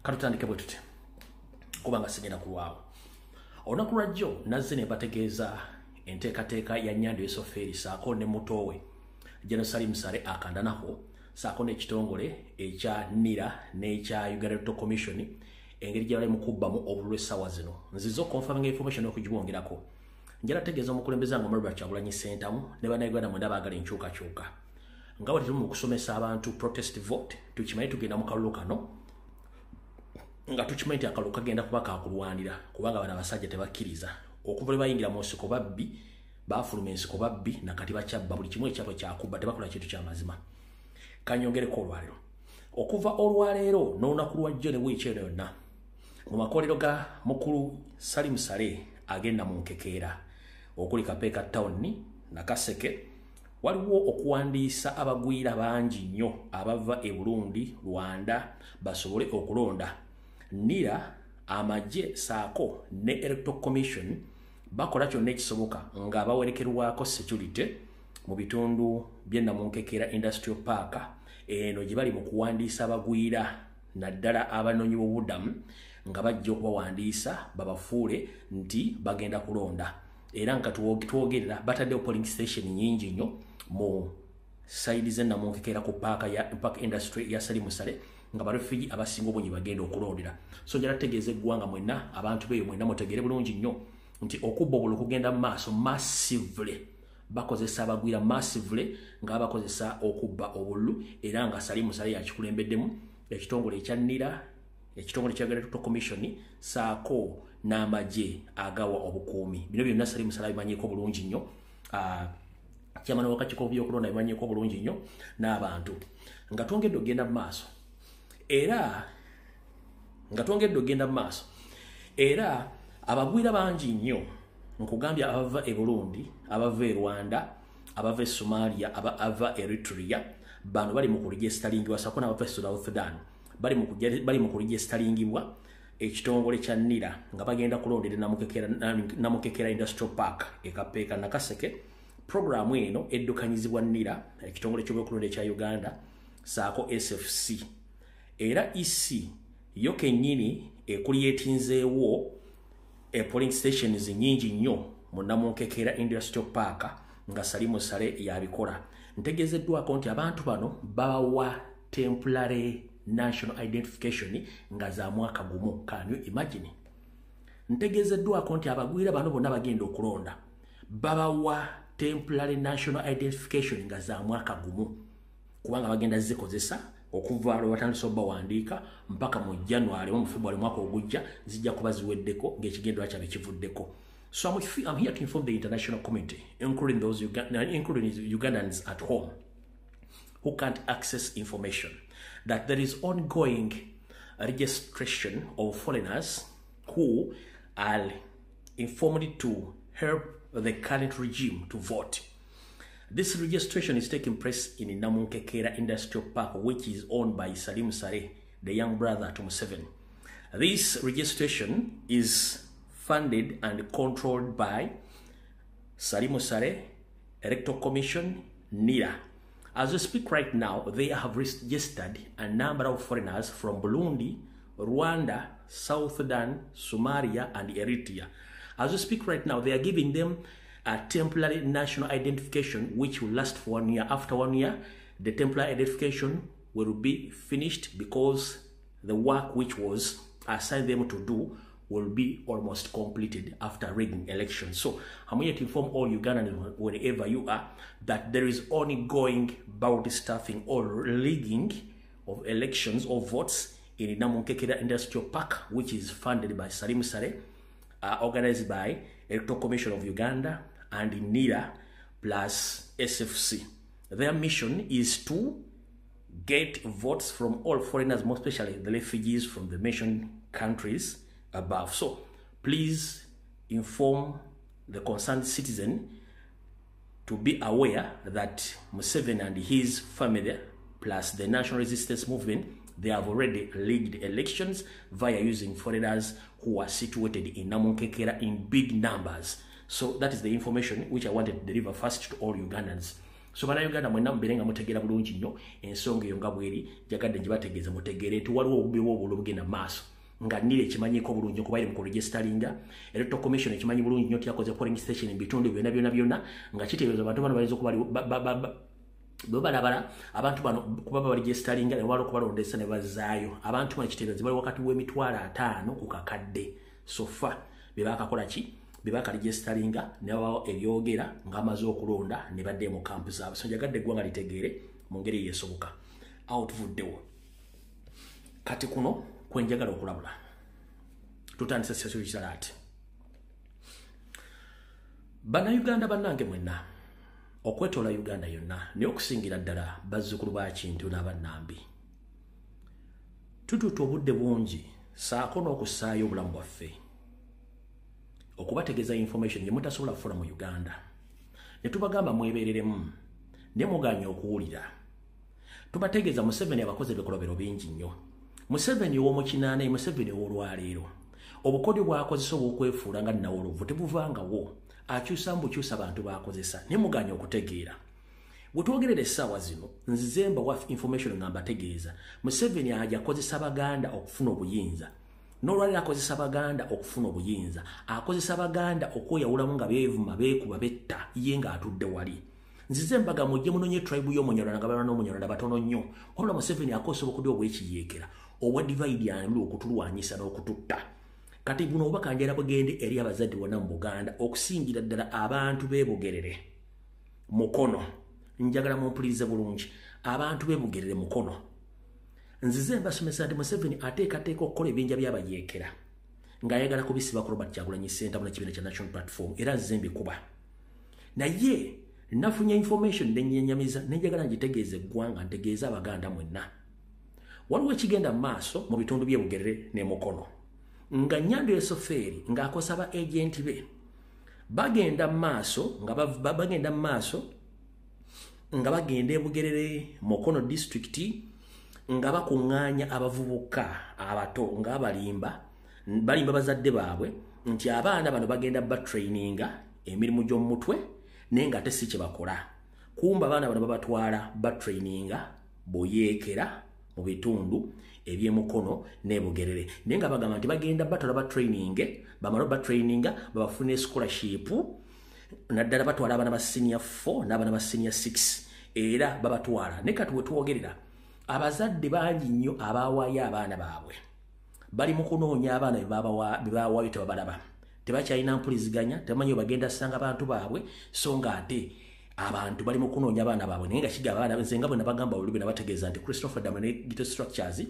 Katutandike bwe tuti kubanga sigenda kulwawo. Olunaku lwajjo nazze ne bategeeza enteekateeka ya Nyando Esoferi saako ne mutowe General Salim Sale akandanaho saako n'ekitongole ekya NIRA n'ekya Uganda Electoral Commission engeri gye bali mu kubbamu obululu essaawa zino. Nzizo confirming information okugibongerako. Njala tegeeza omukulembeze nga Robert Kyagulanyi Ssentamu ne bannayuganda mwenda baagala enkyukakyuka. Nga bwe tuli mu kusomesa abantu protest vote, tukimanyi tugenda mu kalulu kano nga tukimanyi nti akalulu kagenda kuba kakulwanira kubanga bano abasajja tebakkiriza okuva lwe bayingira mu nsiko babbi baafuluma ensiko babbi nakati bakyabba buli kimu ekyabwe kyakubba tebakola kintu ky'amazima. Kanyongereko olwaleero okuva olwaleero n'olunaku lwajjo ne wiiki eno yonna mu makolero ga mukulu Salim Sale agenda mu Nkekeera okuli Kapeeka Town Nakaseke waliwo okuwandiisa abagwira bangi nnyo abava e Burundi Rwanda basobole okulonda. NIRA amagye saako ne Electoral Commission bakola kyonna ekisoboka nga bawerekerwako security mu bitundu by'e Namunkekeera Industrial Park eno gye bali mu kuwandiisa abagwira naddala abanoonyi b'obubudamu nga bajja okubawandiisa babafuule nti bagenda kulonda. Era nga twogerera bataddewo polling station nyingi nnyo mu side z'e Namunkekeera ku park industry ya Salim Sale nga barefugee abasinga obungi bagenda okulondera. So njala tegeeza eggwanga mwenna abantu beeyo mwenna mutegeere bulungi nnyo nti okubba obululu kugenda mu maaso massively. Bakozesa abagwira massively nga bakozesa okubba obululu era nga Salim Sale yakikulembeddemu ekitongole ekya NIRA ekitongole kya Uganda Electoral Commission saako n'amagye agawa obukuumi. Bino byonna Salim Sale abimanyiiko bulungi nnyo. Kyamana wakakiiko by'okulonda abimanyiiko bulungi nnyo n'abantu. Nga twongedde ogenda mu maaso era abagwira bangi nnyo nkugambya abava e Burundi abava e Rwanda abava e Somalia abava Eritrea bano bali mu kuregisteringibwa saako n'abava e South Sudan bali mu kuregisteringibwa ekitongole kya NIRA nga bagenda kulondera Namunkekeera Industrial Park e Kapeeka Nakaseke. Programu eno eddukanyizibwa NIRA ekitongole ky'ebyokulonda ekya Uganda saako SFC era EC yo kennyini ekulyetinzeewo polling stations nyingi nnyo mu Namunkekeera Industrial Park nga Salim Sale yabikola. Ntegeezeddwako nti abantu bano bawa temporary national identification nga za mwaka gumu. Can you imagine? Ntegeezeddwako nti abagwira bano bonna bagenda okulonda babawa temporary national identification nga za mwaka gumu kubanga bagenda zikozesa okuva lwe batandise obbawandiika mpaka mu January mu February mwaka ogujja zijja kuba ziweddeko ng'ekigendwa kyabe kivuddeko. So I'm here to inform the international community, including Ugandans at home who can't access information, that there is ongoing registration of foreigners who are informed to help the current regime to vote. This registration is taking place in Namunkekeera Industrial Park, which is owned by Salim Sale, the young brother to Museveni. This registration is funded and controlled by Salim Sale, Electoral Commission, NIRA. As we speak right now, they have registered a number of foreigners from Burundi, Rwanda, South Sudan, Somalia, and Eritrea. As we speak right now, they are giving them a temporary national identification which will last for 1 year. After 1 year, the temporary identification will be finished because the work which was assigned them to do will be almost completed after rigging elections. So I'm here to inform all Ugandans wherever you are that there is ongoing bounty stuffing or rigging of elections or votes in Namunkekeera Industrial Park, which is funded by Salim Sale, organized by Electoral Commission of Uganda and NIRA plus SFC. Their mission is to get votes from all foreigners, most especially the refugees from the mentioned countries above. So please inform the concerned citizen to be aware that Museveni and his family plus the National Resistance Movement, they have already rigged elections via using foreigners who are situated in Namunkekeera in big numbers. So that is the information which I wanted to deliver first to all Ugandans. so bannayuganda mwenna mubere nga mutegeera bulungi nnyo ensonga eyo nga bweri jagadde gye bategeeza mutegeere nti waliwo obubeewo obululu bugenda mu maaso nga nire ekimanyiko bulungi kuba eri mu kuregisteringa electoral commission ekimanyi bulungi nnyo tyakoze polling station mu bitundu byonna nga kitegeeza abantu bano bayinza okuba balabala abantu bano kuba baregisteringa ne waliwo okubalondesa ne bazaayo abantu bano kitegeeza bali wakati w'emitwalo 5 ku kakadde sofa bye bakakola ki bye bakaregisteringa ne babawo ebyogera ng'amaze okulonda ne badde mu kampu zaabwe so njagadde eggwanga litegeere mu ngeri yeesoboka awo tuvuddewo kati kuno kwenjagala okulabula tutandisa sesio kisalaati bannayuganda bannange mwenna okwetoola Uganda yonna naye okusingira ddala bazzukulu ba Kintu n'abannambi tutuuta obudde bungi saako n'okussaayo obulamu bwaffe okubategeeza information gye mutasobola kufuna mu Uganda ne tubagamba mwebeereremu ne muganya okuwulira tubategeeza Museveni abakoze ebikolobero bingi nnyo Museveni ow'omukinaana Museveni ow'olwaleero obukodyo bw'akozesa obw'okwefuula nga nnawolovu tebuvangawo akyusa mbukyusa abantu baakozesa ne muganya okutegeera bwe twogerera essaawa zino nzizemba wa information nga mbategeeza Museveni ajja akozesa Baganda okufuna obuyinza n'olwaliro akozesa Baganda okufuna obuyinza akozesa Baganda okweyawulamu nga beevuma beekuba betta ye ng'atudde wali nzizembaga mujje munonye tribe y'Omunyolana nga balwana n'Omunyolana batono nnyo wabula Museveni akozesa obukodyo obw'ekiyeekera obwa divide and rule okutulwanyisa n'okututta kati buno obakanjera bugende eri abazadde bonna mu Buganda okusingira ddala abantu beebugerere mukono njagala mumpulirize bulungi abantu beebugerere mukono nzize mbasomesa nti Museveni ateekateeka okukola ebinja by'abayeekera ng'ayagala kubisiba ku Robert Kyagulanyi Center mu kibiina kya National Platform era azze mbikuba naye nafunye information nenyenyamiza nenjagala ngitegeeze eggwanga ntegeeze Abaganda mwenna waliwo ekigenda mu maaso mu bitundu by'ebugerere ne mukono nga Nyando Esoferi ng'akosa ba agenti be bagenda mu maaso nga bagenda ebugerere Mukono district nga bakuŋŋaanya abavubuka abato nga balimba bazadde baabwe nti abaana bano bagenda batraininga emirimu gy'omu mutwe naye nga ate si kye bakola kumba abaana bano babatwala batraininga buyeekera mu bitundu eby'emukono n'ebugerere naye nga bagamba nti bagenda batwala bamala batraininga babafuna scholarship naddala batwala abaana ba senior 4 n'abaana ba senior 6 era babatwala naye kati we twogerera abazadde bangi nnyo abawaayo abaana baabwe bali mu kunoonya abaana be babawaayo tebabalaba tebakyalina mpuliziganya tebamanyi bagenda sanga abantu baabwe so nga ate abantu bali mu kunoonya abaana baabwe naye nga kiga abaana nze nga bwe nabagamba olubye nabategeeza nti Christopher Dama ne Gito Structures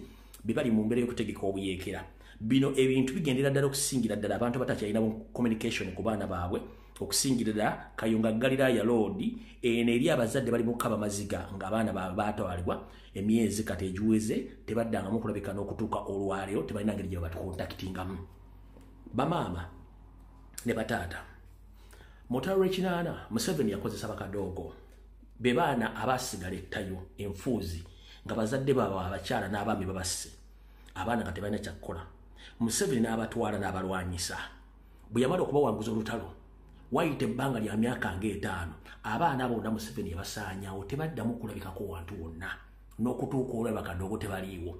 bibali mu mbeera y'okutegeka obuyeekera bino ebintu bigendera ddala okusingira ddala abantu batakyalina communication ku baana baabwe okusingira ddala Kayunga Galilaya Road eno eri abazadde bali mu kaba maziga ng'abaana baabwe baatwalibwa emyezi kati egiweze tebaddangamu kulabika n'okutuuka olwaleero tebalina ngeri gye batukontakitingamu bamaama ne bataata mutalo lw'ekinaana Museveni yakozesa bakadoogo be baana abaasigala ettayo enfuuzi nga bazadde baabwe abakyala n'abaami babasse abaana nga tebalina kyakkola Museveni n'abatwala n'abalwanyisa bwe yamala okubawanguza olutalo wayita ebbanga lya myaka ng'etaano abaana bonna Museveni yabasaanyawo tebaddamu kulabikako wantu wonna n'okutuuka olwo bakadoogo tebaliiwo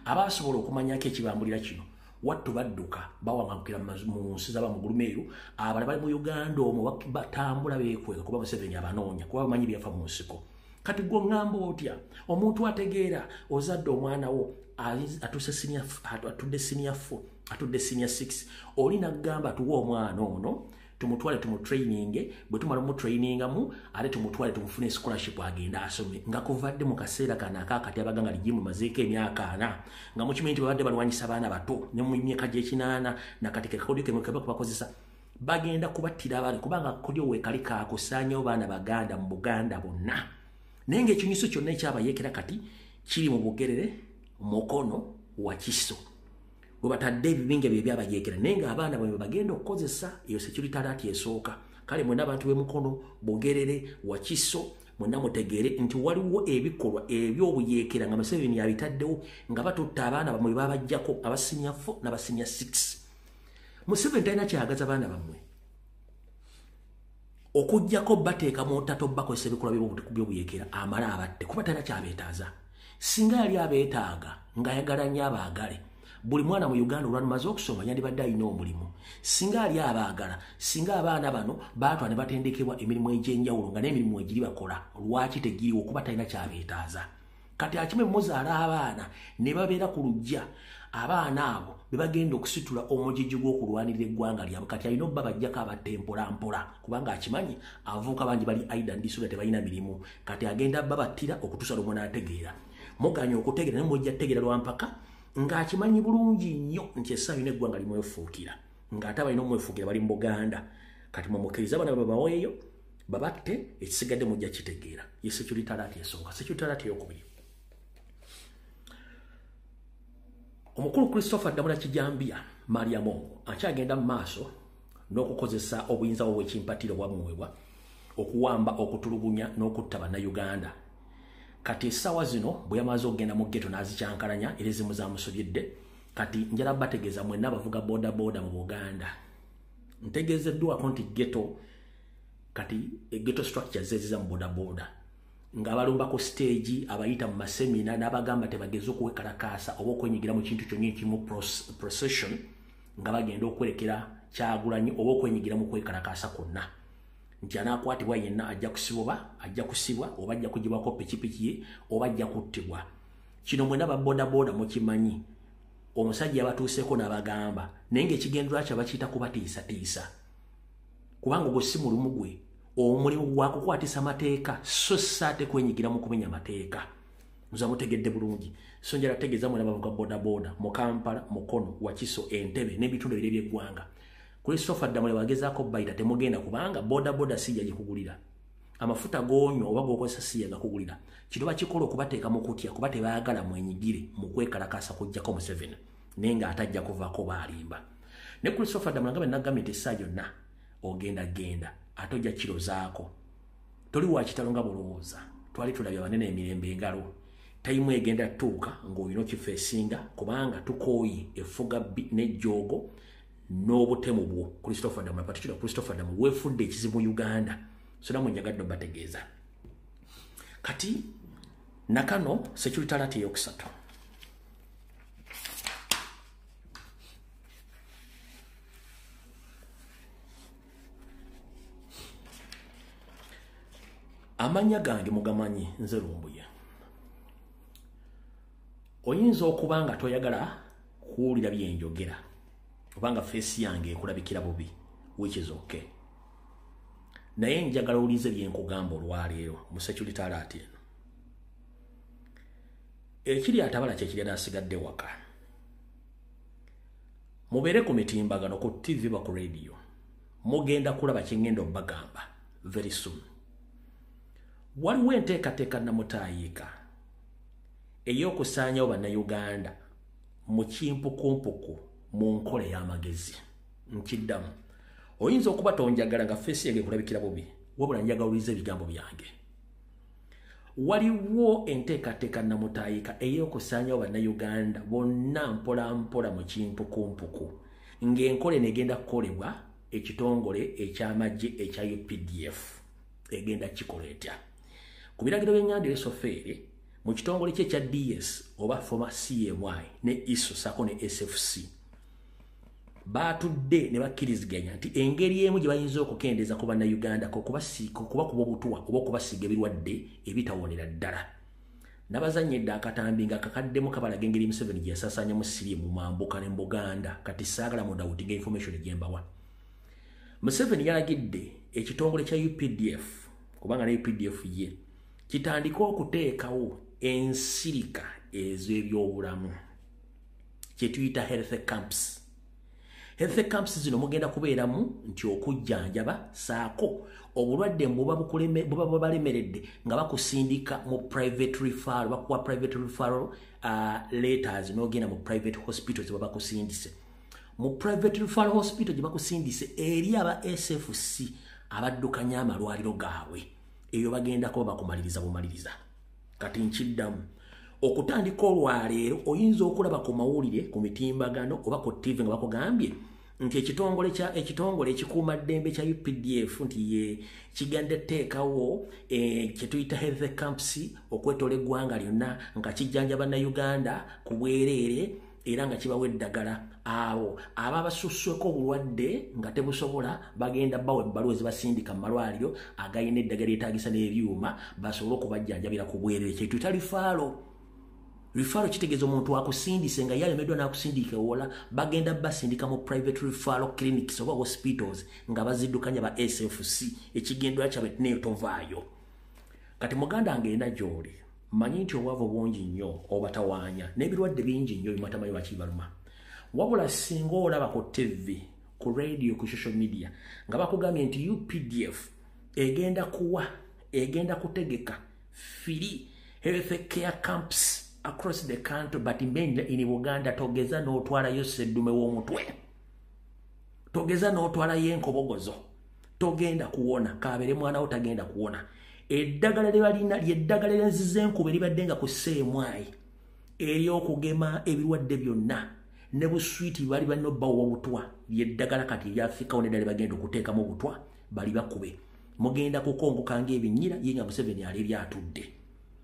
abaasobola okumanyako ekibambulira kino wattu badduka bawangukira mu nsi z'abamugulumeeru abala bali mu Uganda omwo batambula beekweka kuba Museveni abanoonya kuba bamanyi byafa mu nsiko kati gwe ŋŋamba otya omuntu ategeera ozadde omwana wo atudde senior 4 atudde senior 6 oli naggamba tuwa omwana ono tumutwale tumutraininge bwe tumala mutrainingamu ate tumutwale tumufune scholarship agenda asome nga kuvadde mu kaseera kano akakati abaganga ligimu mazeeko emyaka 4 nga mukimanyi nti babadde balwanyisa baana bato ne mu myaka gy'ekinaana nakati kakodyo kemwe kaba kubakozesa bagenda kubattira abaana kubanga kodyo weekali kaakusaanyawo baana Baganda mu Buganda bonna naye ng'ekinyuso kyonna ekyabayeekera kati kiri mu Bugerere Mukono Wakiso bwe batadde ebibinja bye byabayeekera naye ng'abaana bwe bagenda okukozesa eyo security alert esooka kale mwenna abantu b'Emukono Bugerere Wakiso mwenna mutegeere nti waliwo ebikolwa eby'obuyeekera nga Museveni yabitaddewo nga batutta abaana bamwe babajjako aba senior 4 n'aba senior 6 Museveni talina kyagaza baana bammwe okujjako bateeka mu ntato bakozesa ebikolwa by'obuyekera amala abatte kuba talina kyabeetaaza singa yali abeetaaga ng'ayagala nnyo abaagale buli mwana mu Uganda olwalumaze okusoma yandibadde alina omulimu singa ali abaagala singa abaana bano baatwa ne batendekebwa emirimu egy'enjawulo nga n'emirimu egiri bakola lwaki tegiriwo kuba talina kyabeetaaza kati akime muzaala abaana ne babeera ku lujja abaana abo be bagenda okusitula omujiji gw'okulwanirira eggwanga lyabwe kati alina obba bajjako abatte mpolampola kubanga akimanyi abavubuka bangi bali aida ndisula tebalina mirimu kati agenda abba battira okutuusa lwe munaategeera muganya okutegeera ne mujja tegeera lwampaka ng'akimanyi bulungi nnyo nti essaawa yonna eggwanga limwefuukira ng'ate abalina omwefuukira bali mu Buganda kati mumukkiriza abana babaweeyo babatte ekisigadde mujja kitegeera ye security alert esooka security alert eyokubiri omukulu Christopher Damula Kijambia Mariamongo akyagenda mu maaso n'okukozesa obuyinza obw'ekimpatiro bwamuweebwa okuwamba okutulugunya n'okutta bannayuganda kati essaawa zino bwe yamaze okugenda mu ghetto n'azikyankalanya era ezimu zamusobyedde kati njala bategeeza mwenna abavuga boda mu Buganda ntegeezeddwako nti ghetto kati ghetto structures zeziza mu boda ng'abalumba ku stage abayita mu masemina n'abagamba tebageze okuwekalakaasa oba okwenyigira mu kintu kyonna ekimu procession nga bagenda okwerekera Kyagulanyi oba okwenyigira mu kwekalakaasa kwonna nti anaakwatibwa yenna ajja kusibwa oba ajja kugibwako pikipiki ye oba ajja kuttibwa kino mwena baboda mukimanyi omusajja abatuuseeko n'abagamba naye ng'ekigendera kya bakiyita kubatiisatiisa kubanga ogwo si mulimu gwe omulimu gwa kukwatisa mateeka so saate kwenyigira mu kumenya mateeka nza mutegedde bulungi so njala tegeeza mwena bavuga boda mu Kampala Mukono Wakiso Entebbe n'ebitundu ebirala by'eggwanga Christopher Damula wagezaako bayita temugenda kubanga boda sijja gikugulira amafuta gonywa oba gokozesa sijja gakugulira kino bakikola okubateeka mu kutya kuba tebaagala mwenyigire mu kwekalakaasa kujjako Museveni naye ng'atajja kuvaako baalimba ne Christopher Damula nga nagambye nti essaawa yonna genda ate ojja kirozaako toli wa kitalo nga bulowooza twali tulabye abanene emirembe engalo tayimu egenda tuuka ng'olina okifeesinga kubanga tukooye efuga n'ejjoogo n'obutemu bwo Christopher Damula particular Christopher Damula weefudde ekizibu mu Uganda so namwe njagadde bategeeza kati nakano security alert eyokusatu amanya gange mugamanyi nze Lumbuye oyinza okuba nga toyagala kuwulira byenjogera obanga feesi yange ekulabikira bubi which is okay naye njagala ulize byenkugamba olwaleero mu security alert eno ekiri atabala kyekiri nasigadde waka mubeere ku mitimbagano ku TV ba ku radio mugenda kulaba kyengenda obbagamba very soon waliwo enteekateeka namutayiika ey'okusaanyawo bannayuganda mu kimpukumpuku mu nkola y'amagezi nkiddamu oyinza okuba tonjagala nga feesi yange ekulabikira bubi wabula njagala ulize ebigambo byange waliwo enteekateeka namutayiika ey'okusaanyawo bannayuganda bonna mpola mu kimpukumpuku ng'enkola negenda kukolebwa ekitongole eky'amagye ekya UPDF egenda kikola etya ku biragiro by'ennyanja esofeere mu kitongole kye ekya DS oba former CMY ne ISO sako ne SFC batudde ne bakkiriziganya nti engeri emu gye bayinza okukendeeza ku bannayuganda kuba kuba obutuwa oba okubasiiga ebirwadde ebitawonera ddala n'abazannyedde akatambi nga kakaddemu kabalaga engeri Museveni gye yasaasaanyamu siriimu mambuka ne mu Buganda kati saagala mu dawutinga information gye mbawa Museveni yalagidde ekitongole kya UPDF kubanga ne UPDF ye kitandika okuteekawo ensirika ez'ebyobulamu kye tuyita health camps zino mugenda kubeeramu nti okujjanjaba saako obulwadde buba balemeredde nga bakusindika mu private referral bakuwa private referral letters n'ogenda mu private hospitals baba bakusindise mu private referral hospital gye bakusindise eri aba SFC abaddukanya amalwaliro gaabwe eyo bagenda kuba bakumaliriza bumaliriza kati nkiddamu okutandika olwaleero oyinza okulaba ku mawulire ku mitimbagano oba ku TV nga bakugambye nti ekitongole ekikuuma ddembe kya UPDF nti ye kigenda teekawo kye tuyita health camps okwetoola eggwanga lyonna nga kijjanja bannayuganda ku bwereere era nga kibawa eddagala awo aba basussweko obulwadde nga tebusobola bagenda bawa ebbaluwa ezibasindika mu malwaliro agayina eddagala eryetaagisa n'ebyuma basobole okubajjanjabira ku bwereere kye tuyita Referral kitegeeza omuntu akusindise nga yalemeddwa n'akusindika wola bagenda basindika mu private referral clinics oba hospitals nga baziddukanya ba SFC ekigendwa kyabwe neetovaayo. Kati muganda ngenda gy'oli manyi nti obwavu bungi nnyo obatawaanya n'ebirwadde bingi nnyo bimatamanyi bakibaluma. Wabula singa olaba ku TV, ku radio, ku social media nga bakugambye nti UPDF egenda kutegeka free health care camps across the country, but mainly in Uganda, togeza n'otwalayo seddume w'omutwe, togeza n'otwalayo enkobogozo, togenda kuwona, kaabere mwana wo tagenda kuwona. Eddagala lye balina ly'eddagala ly'enziza enkuba eribadde nga ku sseemwayi ery'okugema ebirwadde byonna ne buswiti bali balina obbawa obutwa ly'eddagala kati eryafikawo n'eddala bagenda okuteekamu obutwa bali bakube. Mugenda kukongoka ng'ebinnyira ye nga Museveni ali eryatudde.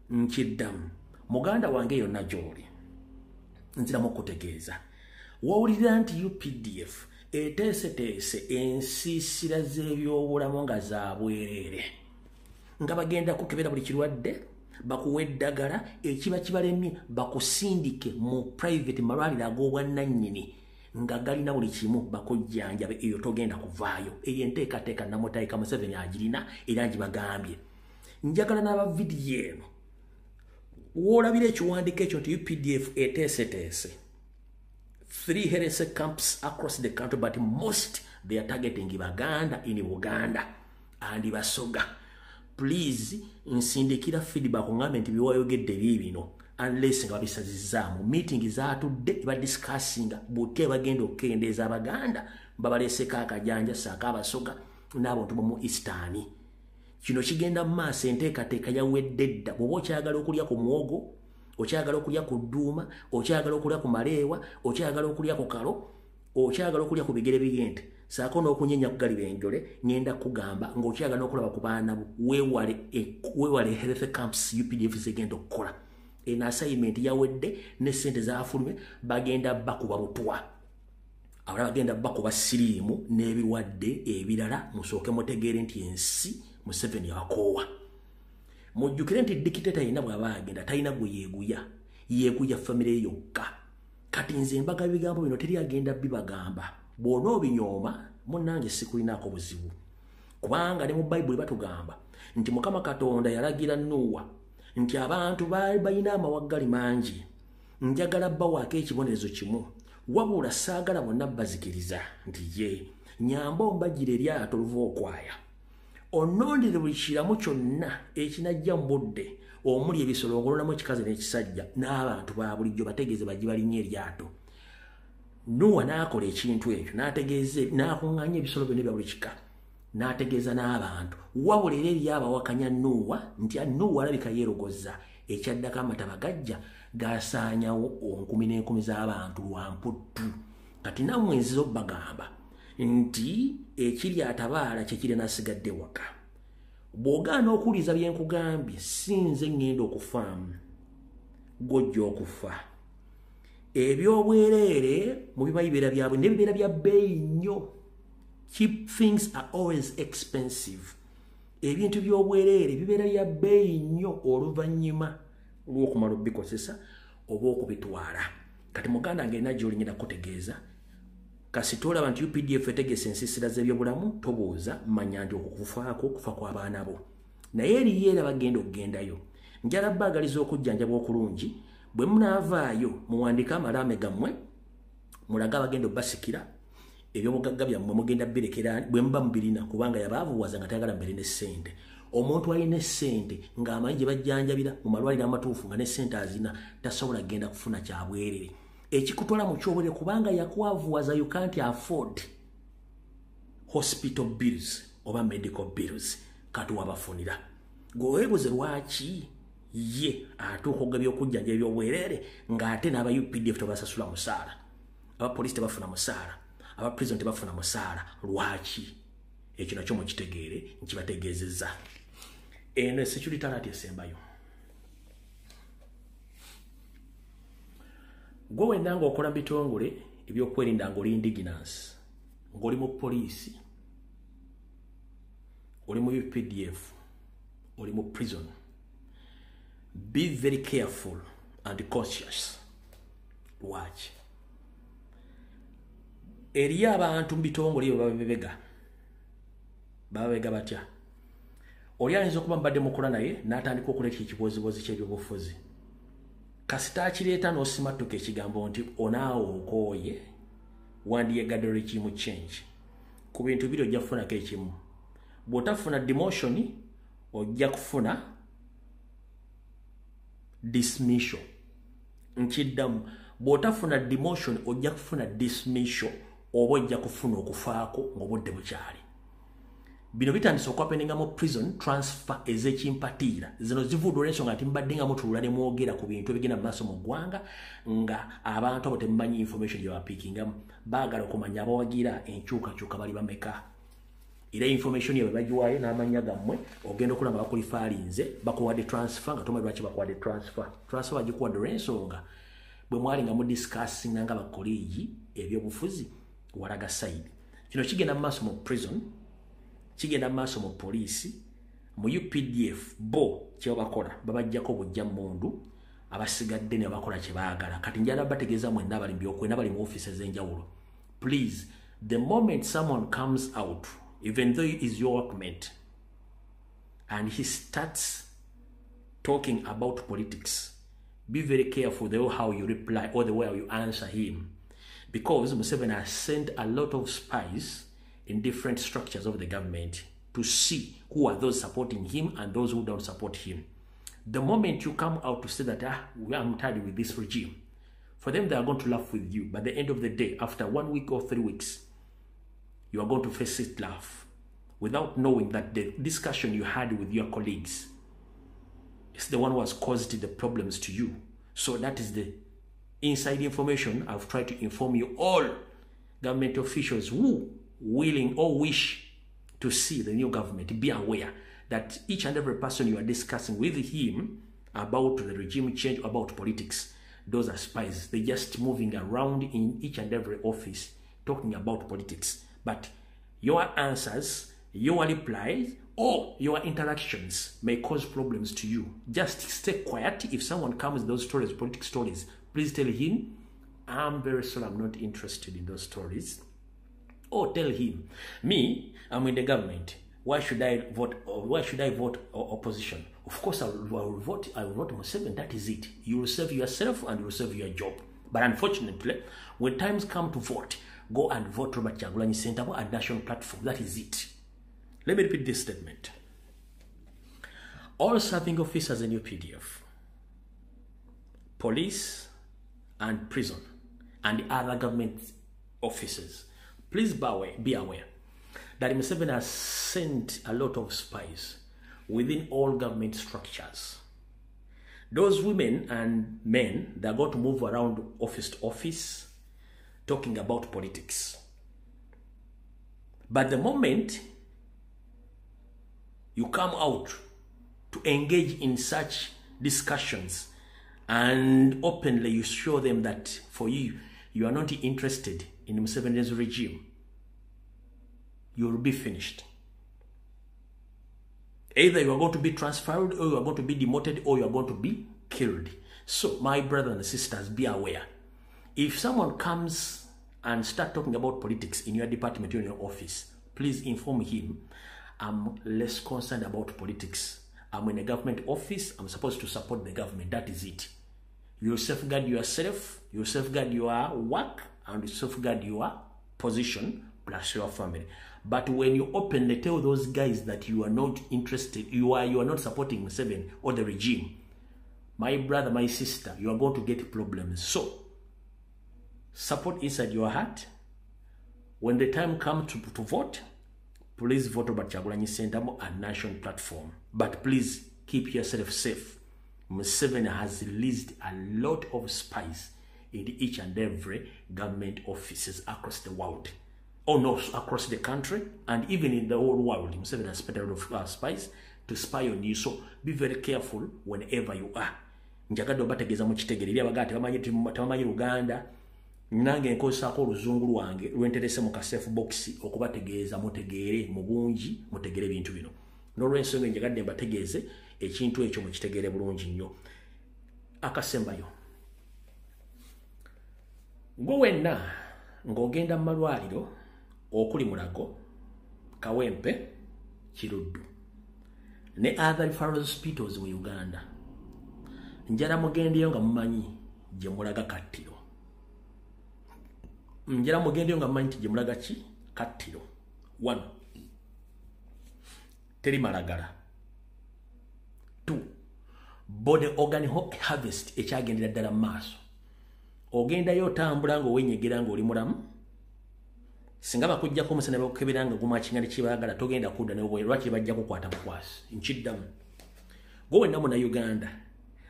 Nkiddamu muganda wange yonna gy'oli nziramu okutegeeza wawulira nti UPDF eteeseteese ensiisira z'ebyobulamu nga za bwereere nga bagenda kukebera buli kirwadde bakuwa eddagala ekiba kibalemye bakusindike mu private malwaliro ag'obwannannyini nga galina buli kimu bakujjanjabe eyo togenda kuvaayo. Eyo enteekateeka Namutaika Museveni agirina era ngibagambye. Njagala n'abavidiyo eno wolabira ekiwandiiko ekyo nti UPDF eteeseteese 3 health camps across the country, but most they are targeting Baganda in Uganda and Basoga. Please nsindikira feedback ngambe nti biwayogedde bibino unless nga babisazizaamu meeting zaatudde badiscussing butya bagenda okukendeeza Abaganda babaleseko akajanja saaka Abasoga n'abantu mu Eastern. Kino kigenda maaso enteekateeka yawedde dda. Bw'oba okyagala okulya ku muwogo, okyagala okulya ku dduuma, okyagala okulya ku maleewa, okyagala okulya ku kalo, okyagala okulya ku bigere by'ente, saako n'okunyenya ku galiba enjole, ngenda kugamba ng'okyagala n'okulaba ku baana bo weewale health camps UPDF zegenda okukola. Eno assignment yawedde ne ssente zaafulumye bagenda bakuba butwa. Abalala bagenda bakuba siriimu n'ebirwadde ebirala musooke mutegeere nti ensi Museveni akoowa. Mujjukire nti dikiteta yina bw'aba agenda talina gwe yeeguya famire yokka. Kati nze mbaga bigambo bino teri agenda bibagamba. Bw'ona obinyooma munnange sikulinaako buzibu. Kubanga ne mu Bayibuli batugamba nti Mukama Katonda yalagira Nuuwa nti abantu balina amawaggali mangi. Njagala bawaako ekibonerezo kimu. Wabula saagala bonna bazikiriza nti ye nyamba ombajjira eryato luva okwaya. Onondere buli kiramu kyonna ekinajja mu budde omuli ebisolo ng'ololamu ekikazi n'ekisajja n'abantu ba bulijjo bategeeze bajje balinnya eryato. Nuuwa n'akola ekintu ekyo n'akuŋŋaanya ebisolo byonna ebya buli kika n'ategeeza n'abantu. Wabula era eri abawakanya Nuuwa nti Nuuwa alabika yeerogozza ekyaddako amataba gajja gasaanyawo enkumi n'enkumi z'abantu lwa mputtu. Kati nammwe nzizo bagamba nti ekiri atabaala kyekiri n'asigadde waka. Bw'ogaana okuwuliza bye nkugambye si nze ngenda okufaamu gw'ojja okufa. Ebyobwereere mu biba bibeera byabwe n'ebibeera bya bbeeyi nnyo. Cheap things are always expensive. Ebintu by'obwereere bibeera bya bbeeyi nnyo oluvannyuma lw'okumala obikozesa oba okubitwala. Kati muganda ngenda gy'olinyira kutegeeza kasitoola abantu UPDF etegese ensiisira z'ebyobulamu tobuuza manya nti okukufaako okufa kw'abaana bo. Naye eriyo era bagenda okugendayo. Njala baagaliza okujjanjabwa okulungi bwe munaavaayo muwandike amalaame gammwe mulage abagenda obbasikira ebyobugagga byammwe mugenda birekera bwe muba mubirina kubanga yabaavuwaza nga tayagala mbere ne ssente. Omuntu alina essente ng'amanyi gye bajjanjabira mu malwaliro amatuufu nga ne ssente azina tasobola kugenda kufuna kyabwerere. Ekikutwala mu kyobwerere kubanga yakwavuwaza you can't afford hospital bills oba medical bills kati wabafunira. Gweweebuze lwaki ye atuuka okugabya okujjanja ebyobwerere ng'ate n'aba UPDF tebasasula musaala, abapoliisi tebafuna musaala, aba prison tebafuna musaala lwaki ekyo nakyo mukitegeere nkibategeezezza eno security alert esembayo gwe wenda ng'okola bitongole ebyokwerinda ng'oli indigenous ng'oli mu poliisi oli mu UPDF oli mu prison be very careful and cautious lwaki eriyo abantu mu bitongole ebyo bababega batya oli ayinza okuba mbadde mukola naye n'atandika okuleeta ekibozibozi ky'ebyobufuzi kasita akireeta n'osimattuka ekigambo nti onaawo okooye wandiyegadde regime change ku bintu biri ojja kufunako ekimu bw'otafuna demotion ojja kufuna dismissal nkiddamu bw'otafuna demotion ojja kufuna dismissal oba ojja kufuna okufaako ng'obudde bukyali bino bitandise okwapeninga mu prison transfer ez'ekimpatiira zino zivuddwa olw'ensonga nti mbadde nga mutuula ne mwogera ku bintu ebigenda mu maaso mu ggwanga nga abantu abo temumanyi information gye bapiikingamu baagala okumanya abawagira enkyukakyuka bali bameka era information yawe bagiwaayo n'amanya gammwe ogenda okulaba nga bakulifaalinze bakuwadde transfer nga tomanyi lwaki bakuwadde transfer bagikuwadde olw'ensonga bwe mwali nga mudiscussinga nga bakolegi ebyobufuzi walaga side kino kigenda mu maaso mu prison kigenda maaso mu poliisi mu UPDF bo kyebakola babajjako bujja mundu abasigadde ne bakola kye baagala kati njala bategeeza mwenna abali mbyokwena bali mu office ez'enjawulo please the moment someone comes out even though he is your workmate and he starts talking about politics be very careful the way how you reply or the way how you answer him because Museveni has sent a lot of spies in different structures of the government to see who are those supporting him and those who don't support him. The moment you come out to say that, I'm tired with this regime, for them, they are going to laugh with you. But at the end of the day, after 1 week or 3 weeks, you are going to face it laugh without knowing that the discussion you had with your colleagues is the one who has caused the problems to you. So that is the inside information I've tried to inform you all government officials who willing or wish to see the new government. Be aware that each and every person you are discussing with him about the regime change, about politics, those are spies. They're just moving around in each and every office talking about politics. But your answers, your replies, or your interactions may cause problems to you. Just stay quiet. If someone comes with those stories, political stories, please tell him, I'm very sorry, I'm not interested in those stories. Or tell him, me, I'm in the government. Why should I vote? Why should I vote opposition? Of course, I will vote Museveni. That is it. You will serve yourself and you will serve your job. But unfortunately, when times come to vote, go and vote Robert Kyagulanyi Ssentamu at national platform. That is it. Let me repeat this statement. All serving officers in UPDF, police and prison, and other government officers, please be aware that Museveni has sent a lot of spies within all government structures. Those women and men, they're going to move around office to office talking about politics. But the moment you come out to engage in such discussions and openly you show them that for you are not interested in Museveni's regime, you will be finished. Either you are going to be transferred, or you are going to be demoted, or you are going to be killed. So, my brothers and sisters, be aware. If someone comes and start talking about politics in your department or in your office, please inform him, I'm less concerned about politics. I'm in a government office. I'm supposed to support the government. That is it. You safeguard yourself, you safeguard your work, and you safeguard your position plus your family. But when you openly tell those guys that you are not interested, you are not supporting Museveni or the regime, my brother, my sister, you are going to get problems. So, support inside your heart. When the time comes to vote, please vote about Kyagulanyi Ssentamu and national platform. But please keep yourself safe. Museveni has released a lot of spies in each and every government offices across the world. almost across the country and even in the whole world. Museveni has spent a lot of spies to spy on you, so be very careful whenever you are. Njagadde obategeeza mu kitegere eri abagati bamanyi Luganda nange nkozesako oluzungu lwange lwenterese mu kasefu box okubategeeza mutegeere mu bungi mutegeere ebintu bino. N'olw'ensonga njagadde mbategeeze ekintu ekyo mu kitegeere bulungi nnyo. Akasembayo gwe wenna ng'ogenda mu malwaliro okuli Mulago, Kawempe, Kiruddu ne other referral hospitals mu Uganda, njala mugendeyo nga mumanyi gye mulaga Kattiro. Njala mugendeyo nga mumanyi gye mulaga ki Kattiro. 1. Teri malagala. 2. Body organ harvest ekyagendera ddala maaso. Ogendayo otambula ng'owenyegera ng'oli mulamu. Singa bakujjako omusana bakukebera nga gumakinga ne kibaagala togenda kudda n'obwe lwaki bajja kukwata bukwasi. Nkiddamu. Gwe wenna muna Uganda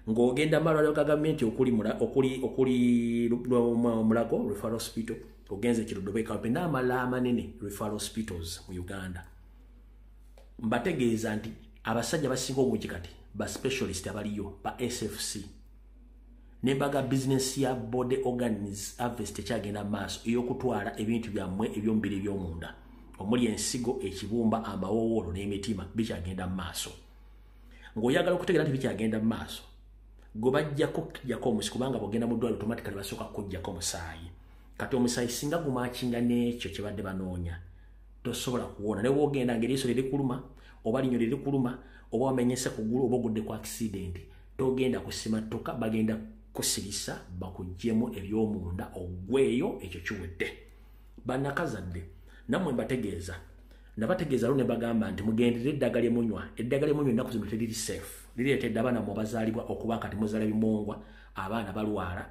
ng'ogenda malwaliro ga gavumenti okuli Mulago referral hospital, ogenze Kiruddu Kawempe n'amalala amanene referral hospitals mu Uganda. Mbategeeza nti abasajja basinga obungi kati ba specialist abaliyo ba SFC nembaga business ya body organs harvest ekyagenda maaso ey'okutwala ebintu byammwe ebyomubiri eby'omunda omuli ensigo, ekibumba, amawowolo n'emitima bikyagenda maaso. Ng'oyagala okutegeera nti bikyagenda maaso gwe bajjako kujjako omusi kubanga bw'ogenda mu ddwaliro automatically basooka kujjako omusaayi. Kati omusaayi singa gumakinga n'ekyo kye badde banoonya tosobola kuwona. Ne bw'ogenda ng'eriiso liri kuluma oba linyo liri kuluma oba wamenyese kugulu oba ogudde ku accident togenda kusimattuka, bagenda kusirisa bakuggyemu eby'omunda ogweyo ekyo kiwedde. Bannakazadde nammwe mbategeeza nabategeeza luno ne bagamba nti mugendere eddagala emunywa. Eddagala emunywa ennaku zino teriri safe, lireetedde abaana mmwe abazaalibwa okuba kati muzaala bimongwa, abaana balwala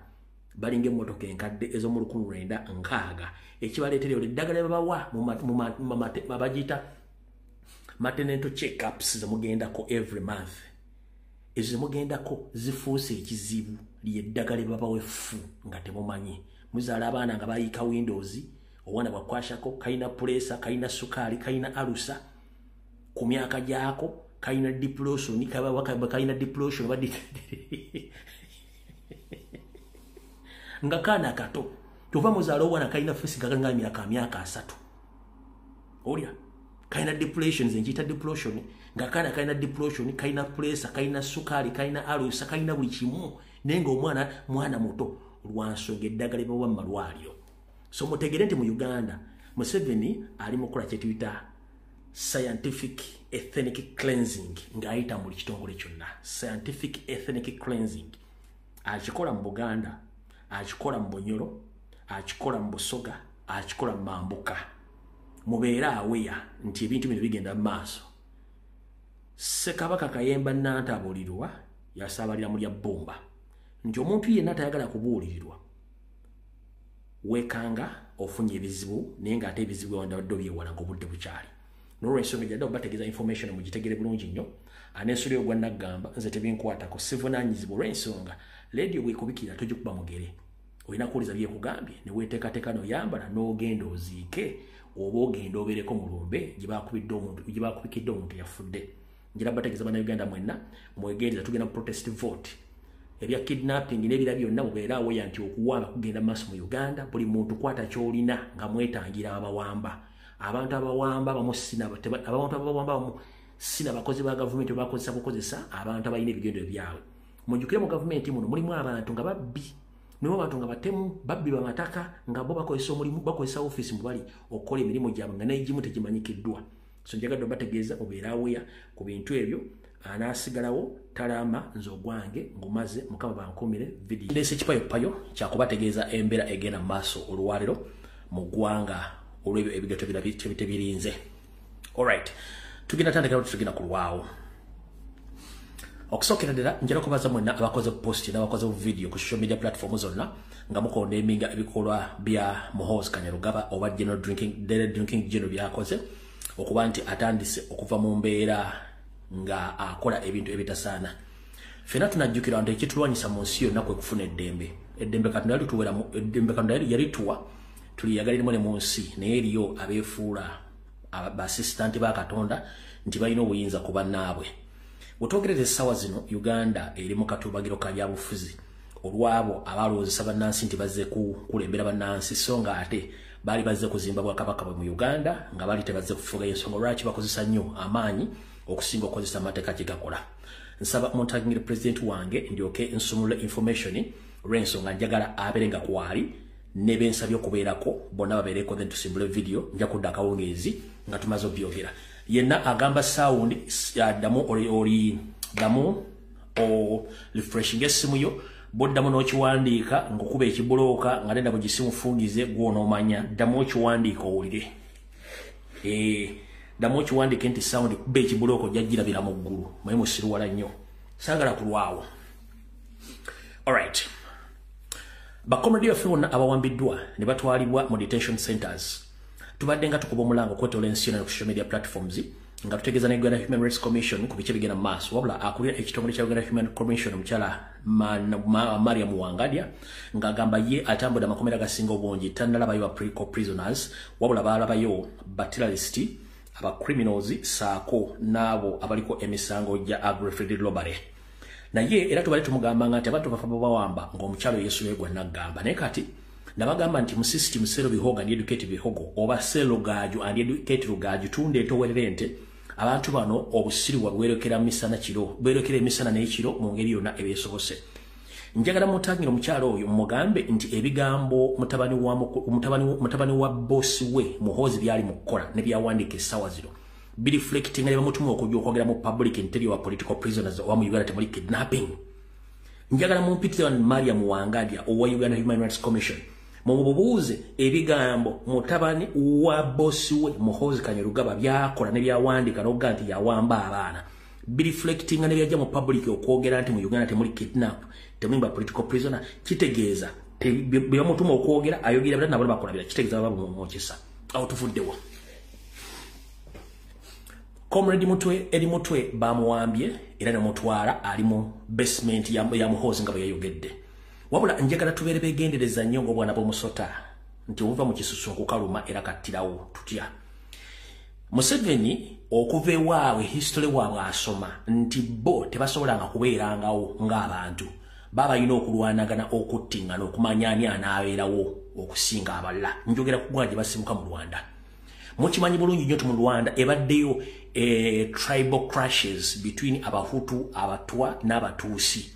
balinga emmotoka enkadde ez'omu 1960 ekibaleetera olwo eddagala babawa bagiyita maternal check-ups zemugendako every month. Ezo zemugendako zifuuse ekizibu lyeddagala babawa effu nga temumanyi. Muzaala abaana nga bayiika windows, obwana bwakwashako kalina pulesa, kalina sukaali, kalina alusa ku myaka gyako, kalina diplosion, kalina diplosion nga kaana kato tova muzaala obwana kalina fesi nga myaka 3 olya kalina depletions enkiyita deplosion nga kaana kalina deplosion, kalina pulesa, kalina sukaali, kalina alusa, kalina buli kimu naye ng'omwana muto lwansonga eddagala bawa mu malwaliro. So mutegere nti mu Uganda Museveni ali mu kukola kye tuyita scientific ethnic cleansing ng'ayita mu kitongole kyonna. Scientific ethnic cleansing akikola mu Buganda, akikola mu Bunyoro, akikola mu Busoga, akikola mu Mambuka. Mubeere aweya nti ebintu bino bigenda mu maaso. Ssekabaka Kayemba Nantabulirwa yasaabalira mu lya Bbumba nti omuntu yenna tayagala kubuulirirwa wekanga ofunye ebizibu naye ng'ate ebizibu wandabadde obyewala ng'obudde bukyali. N'olw'ensonga ejjadde okubategeeza information mugitegere bulungi nnyo. Aneesula ogwa Naggamba nze tebinkwatako sivunaanyizibwa olw'ensonga leediyo bwekubikira togikuba mugere. Olina kuwuliza byekugambye ne weeteekateeka n'oyambala n'ogenda oziike oba ogenda obeereko mu lumbe gye baakubikidde omuntu yafudde. Njira bategeeza bannayuganda mwenna mwegendereza tugenda mu protest vote. Ebya kidnapping n'ebira byonna mubeere aweya nti okuwamba kugenda maaso mu Uganda. Buli muntu kwata ky'olina nga mwetangira abawamba. Abantu abawamba bamu sina bakozi ba gavumenti bakozesa bukozesa abantu abalina ebigendo byabwe. Mujjukire mu gavumenti muno mulimu abantu nga babbi, mulimu abantu nga batemu, babbi bamataka nga bo bakozesa omulimu, bakozesa office mu bali okukola emirimu gyabwe nga n'egimu tegimanyikiddwa. So njagadde bategeeza obeera aweya ku bintu ebyo. Anaasigalawo talama nze ogwange ngumaze Mukama bankumire video. Ndese kipayopayo kyakubategeeza embeera egenda maaso olwaliro mu ggwanga olw'ebyo ebigato birinze. Alright, tugenda tandikira tugenda ku lwawo. Okusookera ddala njala kubaza mwenna abakoze post n'abakoze video ku social media platform zonna nga mukonda eminga ebikolwa bya Muhoozi Kanyarugaba oba daily drinking general byakoze okuba nti atandise okuva mu mbeera nga akola ebintu ebitasaana. Fena tunajjukira nti ekitulwanyisa mu nsi yonna kwe kufuna eddembe. Eddembe Katonda yalituwa tuliyagaliremu ne mu nsi naye eriyo abeefuula ba-assistant ba Katonda nti balina obuyinza ku bannaabwe. Bw'otwogerera essaawa zino Uganda eri mu katuubagiro ka byabufuzi olwabo abalowoozesa bannansi nti bazze kulembera bannansi so nga ate baali bazze kuzimba bwakabaka bwe mu Uganda nga baali tebazze kufuga ensonga lwaki bakozesa nnyo amaanyi okusinga okukozesa amateeka gye gakola. Nsaba muntagingire president wange ndyoke nsumulule information olw'ensonga njagala abeere nga kwali ne bensabye okubeerako bonna babeereko then tusimbule video nja kudda akawungeezi nga tumaze obyogera. Yenna agamba sound ddamu oli ddamu o refreshing essimu yo boddamu n'okiwandiika ng'okuba ekibulooka nga nenda bugisimu fungize gw'onoomanya ddamu okiwandiika owulire. Ddamu okiwandiike nti sound kuba ekibulooka ojja girabira mu ggulu mwe musiruwala nnyo saagala kulwawo. Alright. Bakomredi baffe bonna abawambiddwa ne batwalibwa mu detention centers. Tubadde nga tukuba omulango okwetola ensi yonna ku social media platforms nga tutegeeza ne Uganda Human Rights Commission ku bice bigenda mu maaso wabula akulira ekitongole kya Uganda Human Commission omukyala Mariam Wangadya ng'agamba ye atambudde amakomera agasinga obungi tannalabayo ba prisoners wabula baalabayo ba terrorist aba criminals saako n'abo abaliko emisango gya aggravated robbery. Naye era tubale tumugamba nga nti abantu bafa bawamba ng'omukyalo Yesu yegwa nagamba naye kati nabagamba nti mu system sero bihoga ndi educate bihogo oba sero gaaju and educate rugaju tunde towerere nte abantu bano obusiri wabwerekera misana kiro bwerekera emisana n'ekiro mu ngeri yonna ebeesobose. Njagala mutangira omukyalo oyo mugambe nti ebigambo mutabani wa boss we Muhoozi byali mu kukola ne byawandika essaawa zino reflecting ne bamutumu okujja okwogera mu public interior wa political prisoners wa mu Uganda temuli kidnapping. Njagala mumpitira Mariam Wangadya owa Uganda Human Rights Commission mububuuze ebigambo mutabani wa boss we Muhoozi Kanyarugaba byakola ne byawandika n'okuga nti yawamba abaana reflecting ne byajja mu public okwogera nti mu Uganda temuli kidnap temuli political prisoner kitegeeza byamutuma okwogera ayogera bala nabo bakola bya kitegeeza baba mu mokisa awo tufuddewo. Comrade Mutwe eri Mutwe bamuwambye era ne mutwala ali mu basement ya Muhoozi nga bwe yayogedde wabula njagala tubeere begendereza nnyo ng'obwana bw'omusota nti obuva mu kisusu okukaluma era kattirawo tutya. Museveni okuva ewaabwe history waabwe asoma nti bo tebasobolanga kubeerangawo ng'abantu baba yina okulwanagana okuttingana okumanya ani anaabeerawo okusinga abalala. Njogera ku gwaje basibuka mu Rwanda. Mukimanyi bulungi nnyo mu Rwanda ebaddeyo tribal clashes between Abahutu, Abatwa n'Abatuusi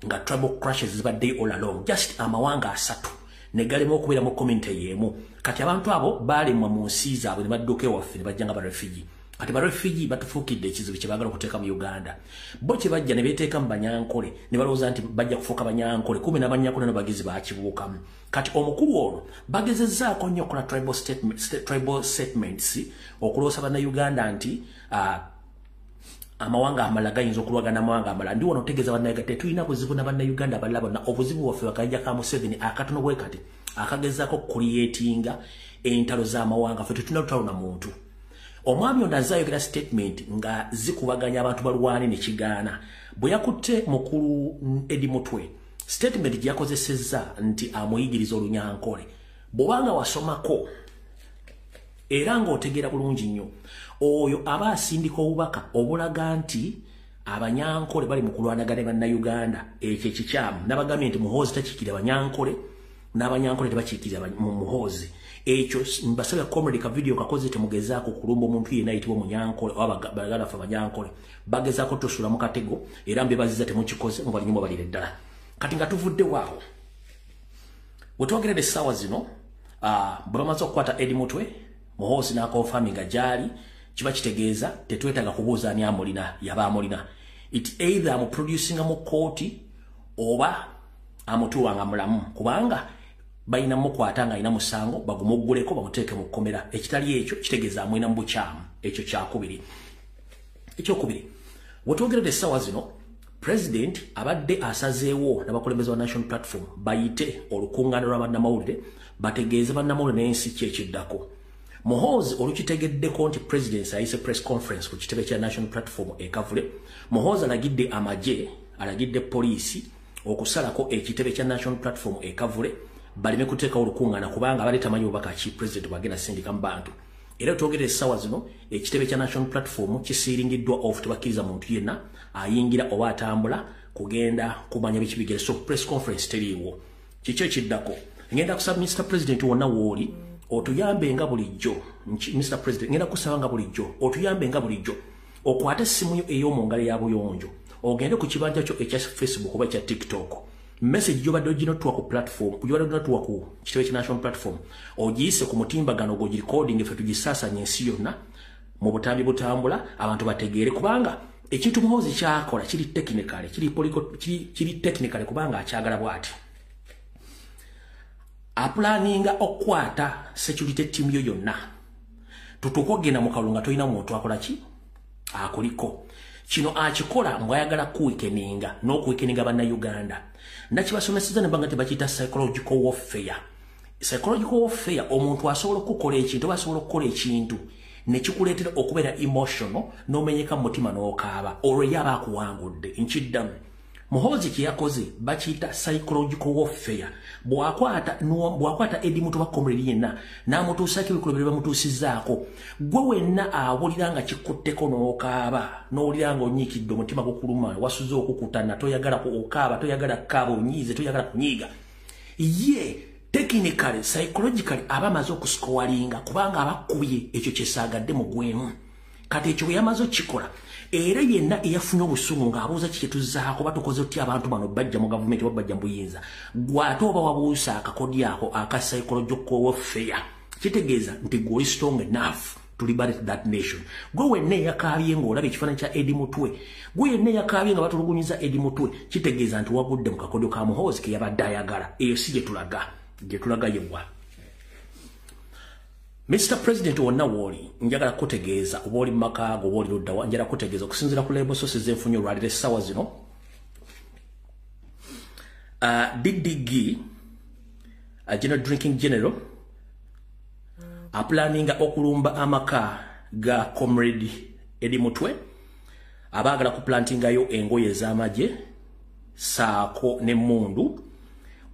nga tribal clashes zibaddeyo all along just amawanga asatu ne galema okubeera mu community y'emu. Kati abantu abo baalemwa mu nsi zaabwe ne badduka ewaffe ne bajja nga barefugee. Kati barefugee batufuukidde ekizibu kye baagala okuteeka mu Uganda. Bo kye bajja ne beeteeka mu Banyankole ne balowooza nti bajja kufuuka Banyankole kumbe n'Abanyankole n'abagezi baakibuukamu. Kati omukulu ono bagezezzaako nnyo okukola tribal settlements okuloosa bannayuganda nti amawanga amalala gayinza okulwagana amawanga amalala. Ndi wano otegeeza bannayuganda tetulina buzibu na bannayuganda abalala bonna obuzibu bwaffe bakajja ka Museveni akatono bwe kati akagezaako creatinga entalo z'amawanga ffe tetulina lutalo na muntu. Omwami ono azayogera statement nga zikubaganya abantu balwane ne kigaana bwe yakutte mukulu Edi Mutwe statement gye yakozesezza nti amuyigiriza Olunyankole bw'obanga wasomako era ng'otegeera bulungi nnyo oyo aba asindika obubaka obulaga nti Abanyankole bali mu kulwanagana bannayuganda ekyo ekikyamu n'abagambye nti Muhoozi takiikirira Abanyankole n'Abanyankole tebakiikirira Muhoozi. Ekyo mbasaba comrade ka video kakoze temugezaako kulumba omuntu yenna ayitibwa Munyankole oba bagala fa Banyankole bagezaako tosula mu katego era mbebaziza temukikoze mu balinyumo balire ddala. Kati nga tuvudde waawo wetwogerera essaawa zino bwe bamaze okukwata Edi Mutwe Muhoozi n'akonfaminga gyali kiba kitegeeza tetwetaaga kubuuza ani amulina yaba amulina. It either amuproducinga mu kooti oba amutuwanga mulamu kubanga bayina mukwata nga ina musango bagumugguleko bamuteeke mu kkomera. Ekitali ekyo kitegeeza amwina mu bukyamu. Ekyo kyakubiri. Ekyokubiri wetwogerera essaawa zino President abadde asazeewo n'abakulembeze wa National Platform bayite olukungaana lw'abannamawulire bategeeze bannamawulire n'ensi kyekiddako. Muhoozi olukitegeddeko nti President ayise press conference ku kitebe kya National Platform ekavule. Muhoozi alagidde amagye alagidde poliisi okusalako ekitebe kya National Platform ekavule balime kuteeka olukungana kubanga abali tamanyi obaka chi president bagenda sindika mbantu era twogere sawa zino ekitebe kya national platform kisiringiddwa off tebakiriza muntu yenna ayingira oba atambula kugenda kumanya bikibigere so press conference teriiwo kikyo kiddako ngenda kusaba Mr President wonna wooli otuyambe nga bulijjo Mr President ngenda kusaba nga bulijjo otuyambe nga bulijjo okwata simu yo ey'omungalo ya buyonjo ogende ku kibanja kyo ekya Facebook oba ekya TikTok message yobadde oginotuwa ku platform yobadde oginotuwa ku kitebe kya national platform ogiyise ku mutimbagano go recording efe tugisaasanya ensi yonna mu butambi butambula abantu bategeere kubanga ekintu Muhoozi kyakola kiri technical kubanga akyagala bw'ati aplaninga okwata security team yo yonna tutukogenda mu kalunga toyina muntu akola ki akuliko kino akikola mwayagala kuwekeninga n'okuwekeninga bannayuganda nakibasomeseza ne banga tebakiyita psychological warfare omuntu asobola okukola ekintu asobola okukola ekintu nekikuleetera okubeera emotional n'omenyeka mu mutima n'okaaba olwo yaba akuwangudde nkiddamu Muhoozi kyeyakoze bakiyita psychological warfare bwakwata edi muntu bakomere yenna n'amutuusako ebikolobero bamutuusizaako gwe wenna awulira nga kikutteko n'okaaba n'owulira nga onyiikidde omutima gukuluma wasuze okukutana toyagala okaaba toyagala kaaba onyiize toyagala kunyiiga ye technically psychologically aba amaze okusikowalinga kubanga abakubye ekyo kyesaagadde mu gwemu kati ekyo bwe yamaze okikola era yenna eyafunye obusungu ng'abuuza kikyetuzaako batukoze otya abantu bano bajja mu gavumenti oba bajja mu buyinza gw'ate oba wabuusa akakodi ako aka psychological warfare kitegeeza nti gw'oli strong enough to liberate that nation gwe wenna eyakaabye ng'olaba ekifaananyi kya Edi Mutwe gwe yenna eyakaabye nga batulugunyiza Edi Mutwe kitegeeza nti wagudde mu kakodyo ka Muhoozi ke yabadde ayagala eyo si gye tulaga yewa Mr President wonna wooli njagala kutegeeza oba oli makaago oba oli luddawa njagala kutegeeza okusinziira ku label sources zenfunye olwalira essaawa zino DDG General Drinking General aplaninga okulumba amaka ga Comrade Edi Mutwe abaagala kuplantingayo engoye ez'amagye saako n'emmundu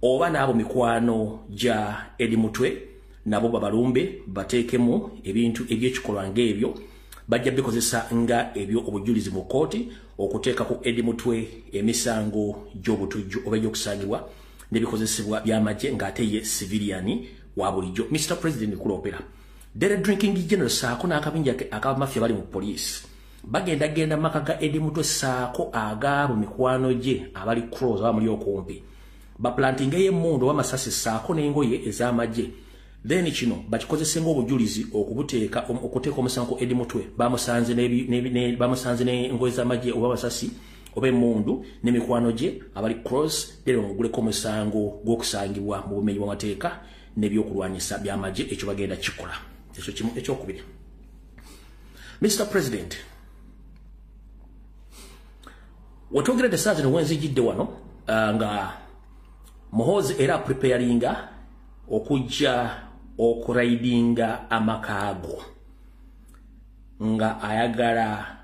oba n'abo mikwano gya Edi Mutwe nabo babalumbe bateekemu ebintu ebyekikolwa ng'ebyo bajja bikozesa nga ebyo obujulizi mu kooti okuteeka ku Edi Mutwe emisango gy'obutujju oba egy'okusangibwa n'ebikozesebwa by'amagye ng'ate ye civilian wa bulijjo Mr President kulopera Dere Drinking General saako n'akabinja akabamafya bali mu poliisi bagenda maka ga Edi Mutwe saako agaabo mikwano gye abali cross abamuli okumpi baplantingeyo emmundu w'amasasi saako n'engoye ez'amagye then kino bakikozese ng'obujulizi okuteeka omusango Edi Mutwe bamusanze n'engoye z'amagye oba amasasi oba emmundu n'emikwano gye abali cross era omuguleko omusango gw'okusangibwa mu bumenyi bw'amateeka n'ebyokulwanyisa by'amagye ekyo bagenda kikola ekyo kimu ekyokubiri Mr President wetwogeredde saa zino wenzijidde wano nga Muhoozi era preparinga okujja okuraidinga amakaago nga ayagala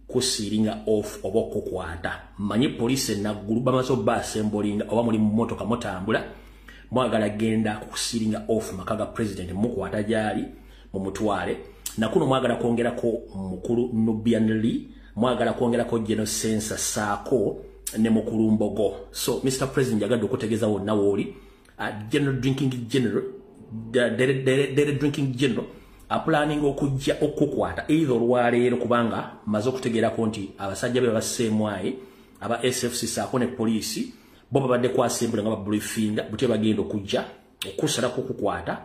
kusiringa off oba okukwata manyi police naggulu bamaze obbasembolinga oba muli mu motoka mutambula mwagala genda kusiringa off makaga president mukwata gyali mu mutwale nakuno mwagala kwongerako mukulu Nubian Lee mwagala kwongerako General Sensa saako ne mukulu Mbogo so Mr President yagadde okutegeeza wonna wooli General Drinking General Dere Drinking General planning okujja okukwata either olwaleero kubanga maze okutegeerako nti abasajja be basemwaye aba SFC saako ne poliisi bo babadde kwasembula nga babriefinga butye bagenda okujja okusalako okukwata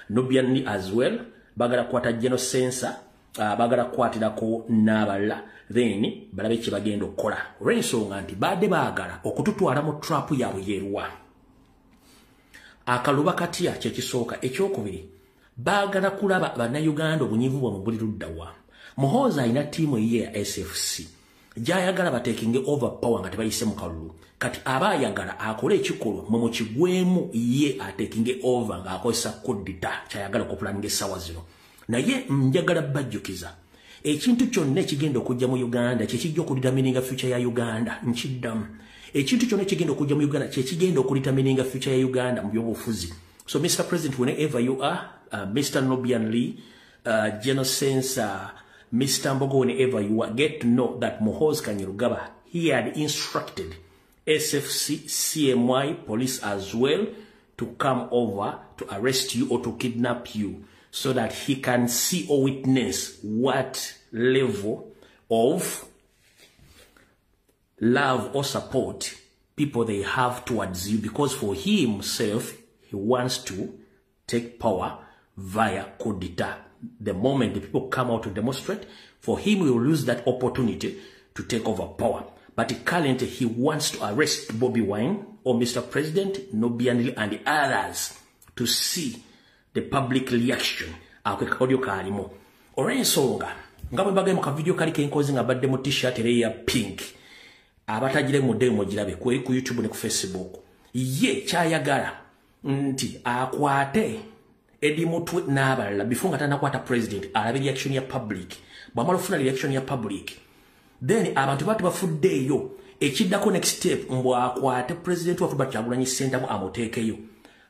Nubian as well bagala kwata General Sensa bagala kwatirako n'abalala then balabe kye bagenda okukola olw'ensonga nti badde baagala okututwala mu trap yaabwe yeeruwa akaluba katya kyekisooka ekyokubiri baagala kulaba bannayuganda obunyivu bwamwe buli luddawa Muhoozi alina ttiimu ye ya SFC gy'ayagala bateekinge over power nga tebayise mu kalulu kati aba ayagala akole ekikolwa mwe mukigwemu ye ateekinge over ng'akozesa kodita kyayagala okupulaninga essaawa zino naye njagala bajjukiza ekintu kyonna ekigenda okujja mu Uganda kyekijja okudetermininga future ya Uganda nkiddamu ekintu kyonna ekigenda okujja mu Uganda kyekigenda okudetermininga future ya Uganda mu byobufuzi So, Mr. President, whenever you are, Mr. Nobian Lee, General Sense, Mr. Mbogo, whenever you are, get to know that Muhoozi Kainerugaba, he had instructed SFC, CMY, police as well, to come over to arrest you or to kidnap you so that he can see or witness what level of love or support people they have towards you, because for himself, he wants to take power via coup d'etat. The moment the people come out to demonstrate, for him, he will lose that opportunity to take over power. But currently, he wants to arrest Bobi Wine or Mr. President, Nobian Lee, and the others to see the public reaction. Audio kalimo. Orensonga. Ngabo bagay mo ka video kali kenkozi nga badde mu t-shirt ya pink. Abatajire mu demo jirabe ku YouTube ne ku Facebook. Ye kyayagala nti akwate edi mutwe n'abalala before nga tanakwata president alabe reaction ya public. Bwamala ofuna reaction ya public. Then abantu batu bafuddeyo ekiddako next step mbwa akwate president wafu Kyagulanyi Ssentamu amuteekeyo.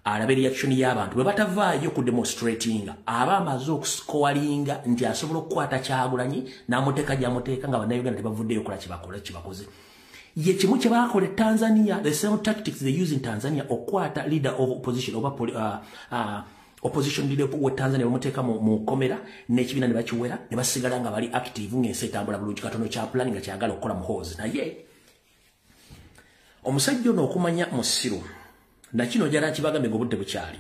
Alabe reaction y'abantu bwe batavaayo ku demonstrating aba amaze okuskowalinga nti asobola okukwata Kyagulanyi n'amuteeka gy'amuteeka nga bannayuganda tebavuddeyo kola kibakoze. Ye kimu kye baakola Tanzania, the same tactics they use in Tanzania okwata leader of opposition oba opposition leader wa Tanzania bamuteeka mu komera n'ekibiina ne bakiwera ne basigala nga bali active ng'ensi etambula bulungi katono kya planning nga kyagala okukola Muhoozi. Naye omusajja ono okumanya musiru na kino jala kibagambe ng'obudde bukyali.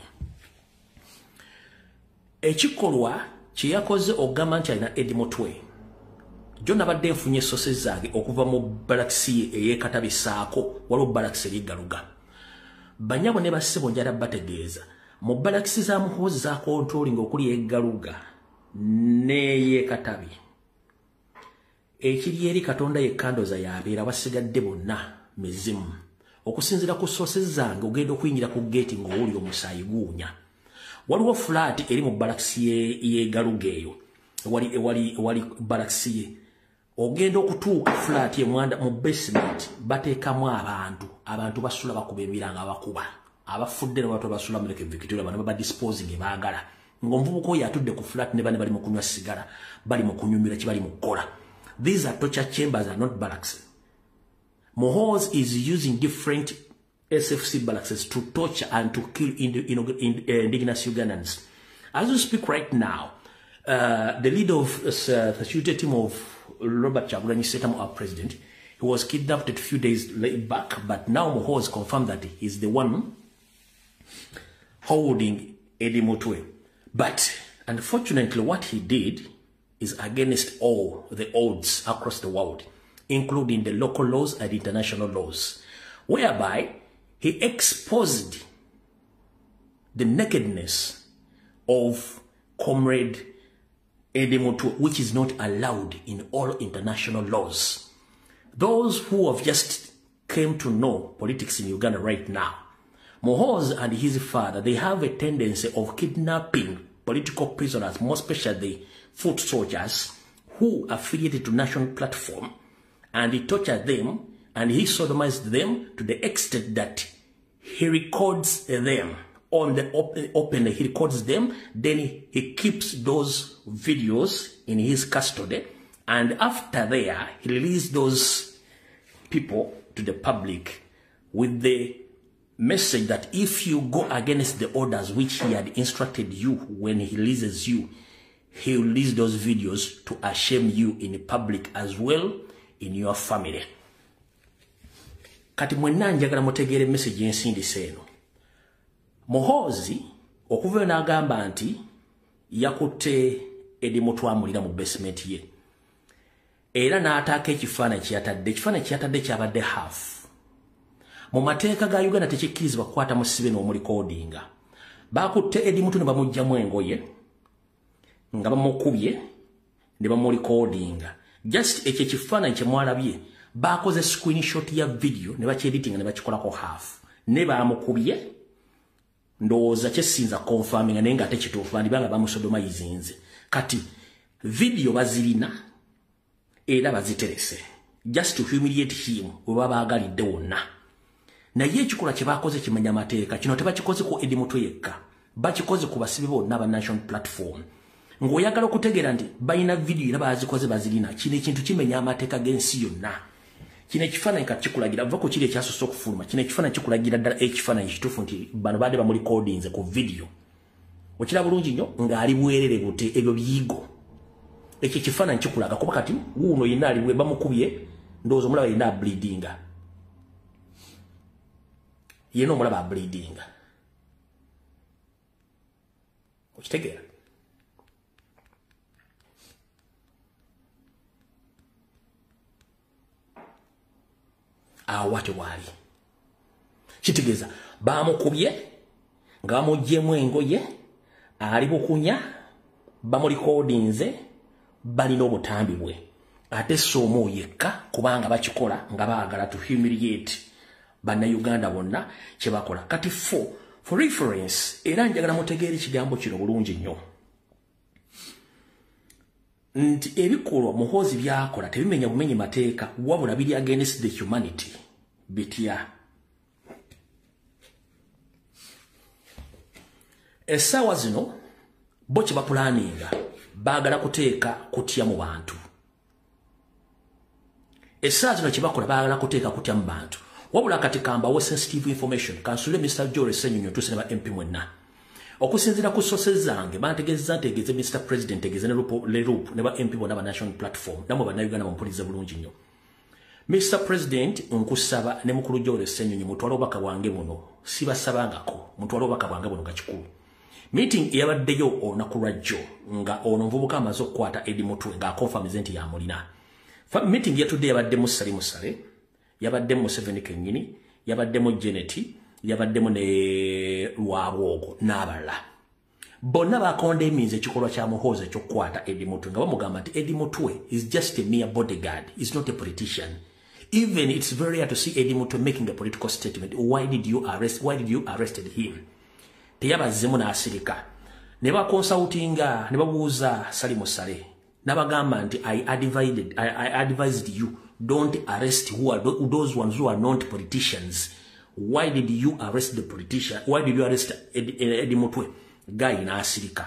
Ekikolwa kye yakoze ogamba nti alina Eddie Mutwe. Jonna badde nfunye sources zange okuva mu Balaxi ey'ekatabisaako waliwo Balaxi eriggaluga. Banyabo ne bassebo njala bategeeza. Mu Balaxi za Muhoozi za controlling okuli eggaluga n'ey'ekatabi. Ekiri eri Katonda yekkandoza yabeera basigadde bonna mizimu. Okusinzira ku sources zange ogenda okuyingira ku gate ng'owulira omusaayi guunya. Waliwo flat eri mu Balaxi y'eggaluga eyo. Wali Balaxi ye. Ogenda okutuuka flat ye mwanda mu basement bateekamu abantu basula bakuba ebiranga bakuba. Abafudde n'abantu basula mu Lake Victoria bano baba disposing baagala. Ng'omuvubuka oyo atudde ku flat ne bali mu kunywa sigara, bali mu kunyumira kibali mu kukola. These are torture chambers, are not barracks. Muhoozi is using different SFC barracks to torture and to kill indigenous Ugandans. As we speak right now, the leader of the security team of Robert Kyagulanyi Ssentamu, our president, he was kidnapped a few days back, but now Muhoozi confirmed that he's the one holding Eddie Mutwe. But unfortunately, what he did is against all the odds across the world, including the local laws and international laws, whereby he exposed the nakedness of Comrade Eddie Mutwe, which is not allowed in all international laws. Those who have just came to know politics in Uganda right now, Muhoozi and his father, they have a tendency of kidnapping political prisoners, more especially foot soldiers who affiliated to national platform, and he tortured them and he sodomized them to the extent that he records them on the open, he records them, then he keeps those videos in his custody, and after there, he released those people to the public with the message that if you go against the orders which he had instructed you when he releases you, he will release those videos to ashame you in public as well in your family. Kati mwenna njagala mutegeere message ensindise eno. Muhoozi okuva n'agamba nti yakutte Eddie Mutwe amulira mu basement ye. Era n'ataaka ekifaananyi kyeyatadde kyabadde half. Mu mateeka ga Uganda tekikkirizibwa kukwata musibe n'omulikodinga. Bakutte Eddie Mutwe ne bamugyamu engoye nga bamukubye ne bamulikodinga. Just ekyo ekifaananyi kye mwalabye bakoze screenshot ya video ne bakyeditinga ne bakikolako half. Ne bamukubye ndowooza kyesinza confirming naye nga tekituufu bandibanga bamusodomayizinze. Kati video bazirina era baziterese just to humiliate him we baba agalidde wonna. Naye ekikola kye bakoze kimanya mateeka kino tebakikoze ku Eddie Mutwe yekka. bakikoze ku basibe bonna aba national platform ng'oyagala okutegeera nti balina video era bazikoze bazirina kino ekintu kimenya amateeka g'ensi yonna kino ekifaananyi kati kikulagira va ku kiri ekyasoose okufuluma kino ekifaananyi kikulagira ddala ekifaananyi kituufu nti bano baadde bamulikodinze ku video okira bulungi nnyo ng'ali bwerere bute ebyo biyigo ekyo ekifaananyi kikulaga kuba kati wuuno yenna aliwe bamukubye ndowooza omulaba yenna ableedinga yenna omulaba ableedinga okitegeera awate wali kitegeeza bamukubye nga bamugyemu engoye ali bukunya bamulikodinze balina obutambi bwe ate soomo yekka kubanga bakikola nga baagala to humiliate bannayuganda bonna kye bakola kati for reference era njagala mutegeera ekigambo kino bulungi nnyo nti ebikolwa Muhoozi byakola tebimenya bumenyi mateeka wabula biri against the humanity bitya essaawa zino bo kye bapulaninga baagala kuteeka kutya mu bantu essaawa zino kye bakola baagala kuteeka kutya mu bantu wabula kati kambawo sensitive information kansule Mr. Joel Ssenyonyi tuse ne ba MP mwenna okusinzira ku sources zange bantegeza ntegeze Mr. President tegeze ne loop ne ba MP bona ba national platform namwe bannayuganda bamupuliza bulungi nnyo Mr. President nkusaba ne mukulu Joel Ssenyonyi mutwala obubaka bwange buno sibasabangako mutwala obubaka bwange buno nga kikulu meeting yabaddeyo olunaku lwajjo nga ono nvubuka amaze okukwata Eddie Mutwe nga akonfamize nti yamulina meeting yatudde yabaddemu Sali Musale yabaddemu Museveni kennyini yabaddemu Jeneti yabaddemu ne Lwabwogo n'abalala bonna bakondemize ekikolwa kya Muhoozi ekyokukwata Eddie Mutwe nga bamugamba nti Eddie Mutwe is just a mere bodyguard, is not a politician. Even it's very hard to see Eddie Mutwe making a political statement. Why did you arrested him? Teyabazemu n'asirika ne bakonsultinga ne babuuza Sali Musale n'abagamba nti I advised you don't arrest those ones who are not politicians. Why did you arrest the politician? Why did you arrest Eddie Mutwe? Guy n'asirika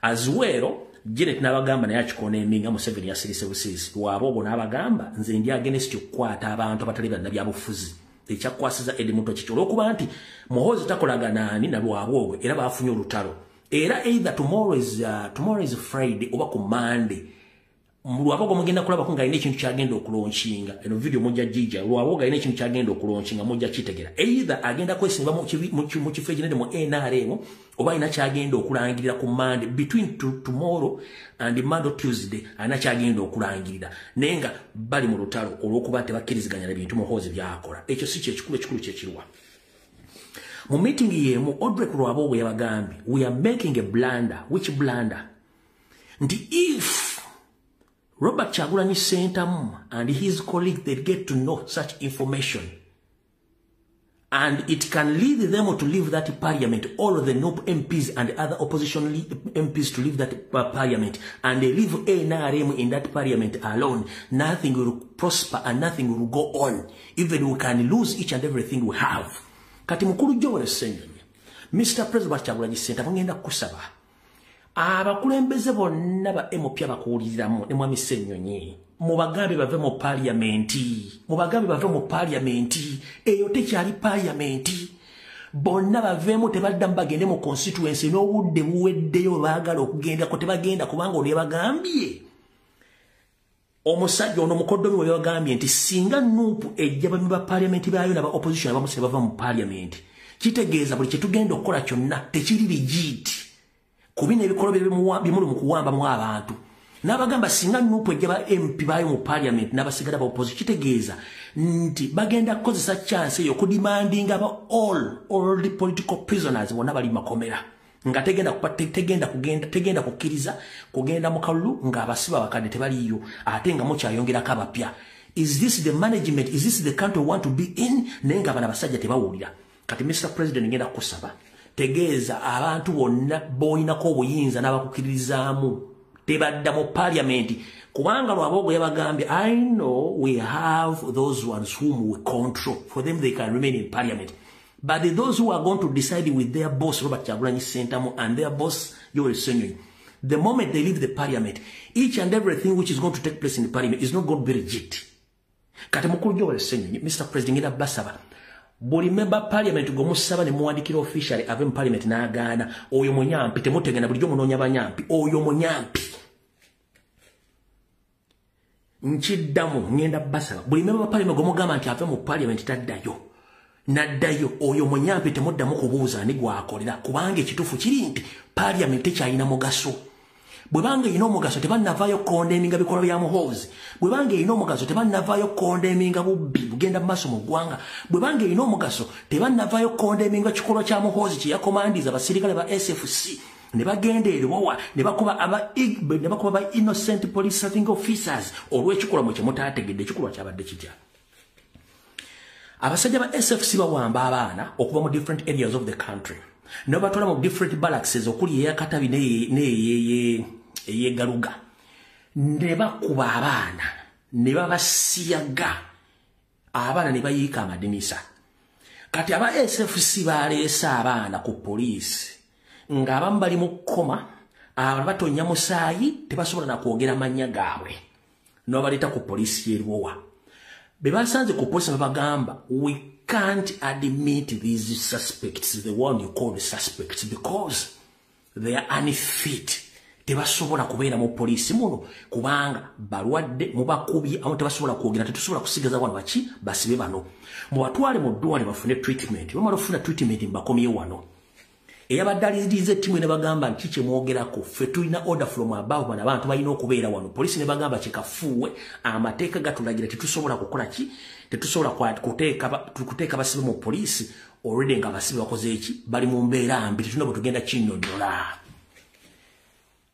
as well. Janet n'abagamba naye akikona eminga Museveni yasirise busisi Lwabwogo n'abagamba nze ndi against okukwata abantu abatali bannabyabufuzi ekyakwasiza Eddie Mutwe kikyo olw'okuba nti Muhoozi takolaga naani na Lwabwogo era baafunye olutalo era either tomorrow is Friday oba ku Monday Lwabwogo mugenda kulaba kunga ine ekintu kyagenda okulonshinga eno video mujja jija Lwabwogo ine ekintu kyagenda okulonshinga mujja kitegera either agenda kwesimba mu kifo ekinene mu NRM oba ina kyagenda okulangirira ku Monday between tomorrow and Monday Tuesday ana kyagenda okulangirira nenga bali mu lutalo olw'okuba tebakkiriziganya na bintu Muhoozi byakola ekyo si kyekikulu kyekirwa mu meeting yemu Odrek Lwabwogo yabagambye we are making a blunder. Which blunder? Nti if Robert Kyagulanyi Ssentamu and his colleagues, they get to know such information and it can lead them to leave that parliament, all of the NUP MPs and other opposition MPs to leave that parliament, and they leave NRM in that parliament alone, nothing will prosper and nothing will go on. Even we can lose each and everything we have. Kati mukulu Joel Ssenyonyi, Mr. President Kyagulanyi Ssentamu ngenda kusaba abakulembeze bonna ba MOP abakuwuliriramu ne Mwami Ssenyonyi mubagambe bave mu parliamenti eyo tekyali parliamenti bonna bavemu tebaddemu bagende mu constituency n'obudde buweddeyo baagala okugenda ko tebagenda kubanga oli yabagambye omusajja ono mukoddomi we yabagambye nti singa NUP ejja bami ba parliamenti baayo n'aba opposition abamu bava mu parliamenti kitegeeza buli kye tugenda okukola kyonna tekiri legit kubina ebikolwa bimuli mu kuwamba mu abantu n'abagamba singa NUP ejja ba MP baayo mu parliament n'abasigala ba opposition kitegeeza nti bagenda kukozesa chance eyo kudimandinga aba all the political prisoners bonna bali makomera nga tegenda kukkiriza kugenda mu kalulu ng'abasiba bakadde tebaliyo ate nga mukyayongerako abapya. Is this the management? Is this the country we want to be in? Naye nga bano abasajja tebawulira. Kati Mr. President ngenda kusaba tegeeza abantu bonna boyinako obuyinza n'abakukkiririzaamu tebadda mu parliament kubanga Lwabwogo yabagambye I know we have those ones whom we control, for them they can remain in parliament, But those who are going to decide with their boss, Robert Kyagulanyi Ssentamu, and their boss, Yoweri Museveni, the moment they leave the parliament, each and everything which is going to take place in the parliament is not going to be legit. Kati mukulu Yoweri Museveni, Mr. President, ngenda basaba. Buli member parliament gomusaba ne muwandikira officially ave mu parliament n'agaana oyo munyampi temutegana bulijjo munoonya banyampi oyo munyampi nkiddamu ngenda basaba buli member parliament gomugamba nti ave mu parliament taddayo naddayo oyo munyampi temuddamu kubuuza ani gwakolera kubanga ekituufu kiri nti parliament tekyalina mugaso bwe bange ino omugaso tebannavaayo kondeminga bikolwa bya Muhoozi bwe bange ino omugaso tebannavaayo kondeminga bubbi bugenda mu maaso mu ggwanga bwe bange ino omugaso tebannavaayo kondeminga kikolwa kya Muhoozi kye yakomandiza abasirikale ba SFC ne bagenda eriwowa ne bakuba ba innocent police serving officers olw'ekikolwa kye mutaategedde ekikolwa kyabadde kitya abasajja ba SFC bawamba abaana okuva mu different areas of the country no batwala mu different barracks okuli eyakatabi neyegaluga ne bakuba abaana ne babasiyaga abaana ne bayiika amadinisa kati aba SFC baleesa abaana ku poliisi ng'abamu bali mu kkoma abalala batonya musaayi tebasobola na kwogera mannya gaabwe n'obaleeta ku poliisi y'eriwowa be basanze ku poliisi babagamba we can't admit these suspects, the one you call the suspects, because they are unfit. Tebasobola kubeera mu poliisi muno kubanga balwadde mubakubye amu tebasobola kwogera tetusobola kusigaza wano baki basibe bano mubatwale mu ddwaliro bafune treatment bamala ofuna treatment mbakomye wano eyabadalize timu ne bagamba nti kye mwogerako ffe tulina order from above bano abantu balina okubeera wano poliisi ne bagamba kikafuuwe amateeka gatulagira tetusobola kukola ki tetusobola kuteeka basibe mu poliisi already nga basibe bakoze eki bali mu mbeera mbi tetulina bwe tugenda kinnyonnyola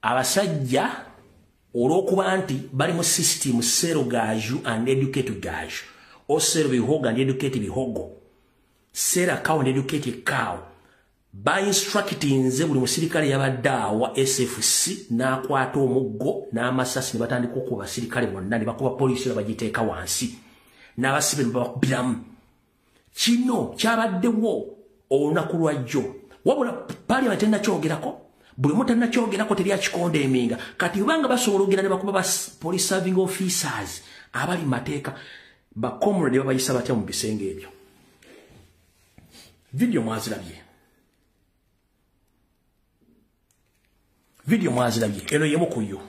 abasajja olw'okuba nti bali mu system sero gaaju and educate gaaju o sero bihogo and educate bihogo sera cow and educate cow by instructinze buli musirikale yabadde wa SFC n'akwata omuggo n'amasasi ne batandika okuba basirikale bonna ne bakuba poliisi bagiteeka wansi n'abasibe ne babakubiramu kino kyabaddewo olunaku lwajjo wabula parliament tennakyogerako buli muntu tennakyogerako teri akikondeminga kati banga basobola ogenda ne bakuba ba police serving officers abali mateeka bakomrade babayisa batya mu bisenge ebyo video mwazirabye eno yemu ku yo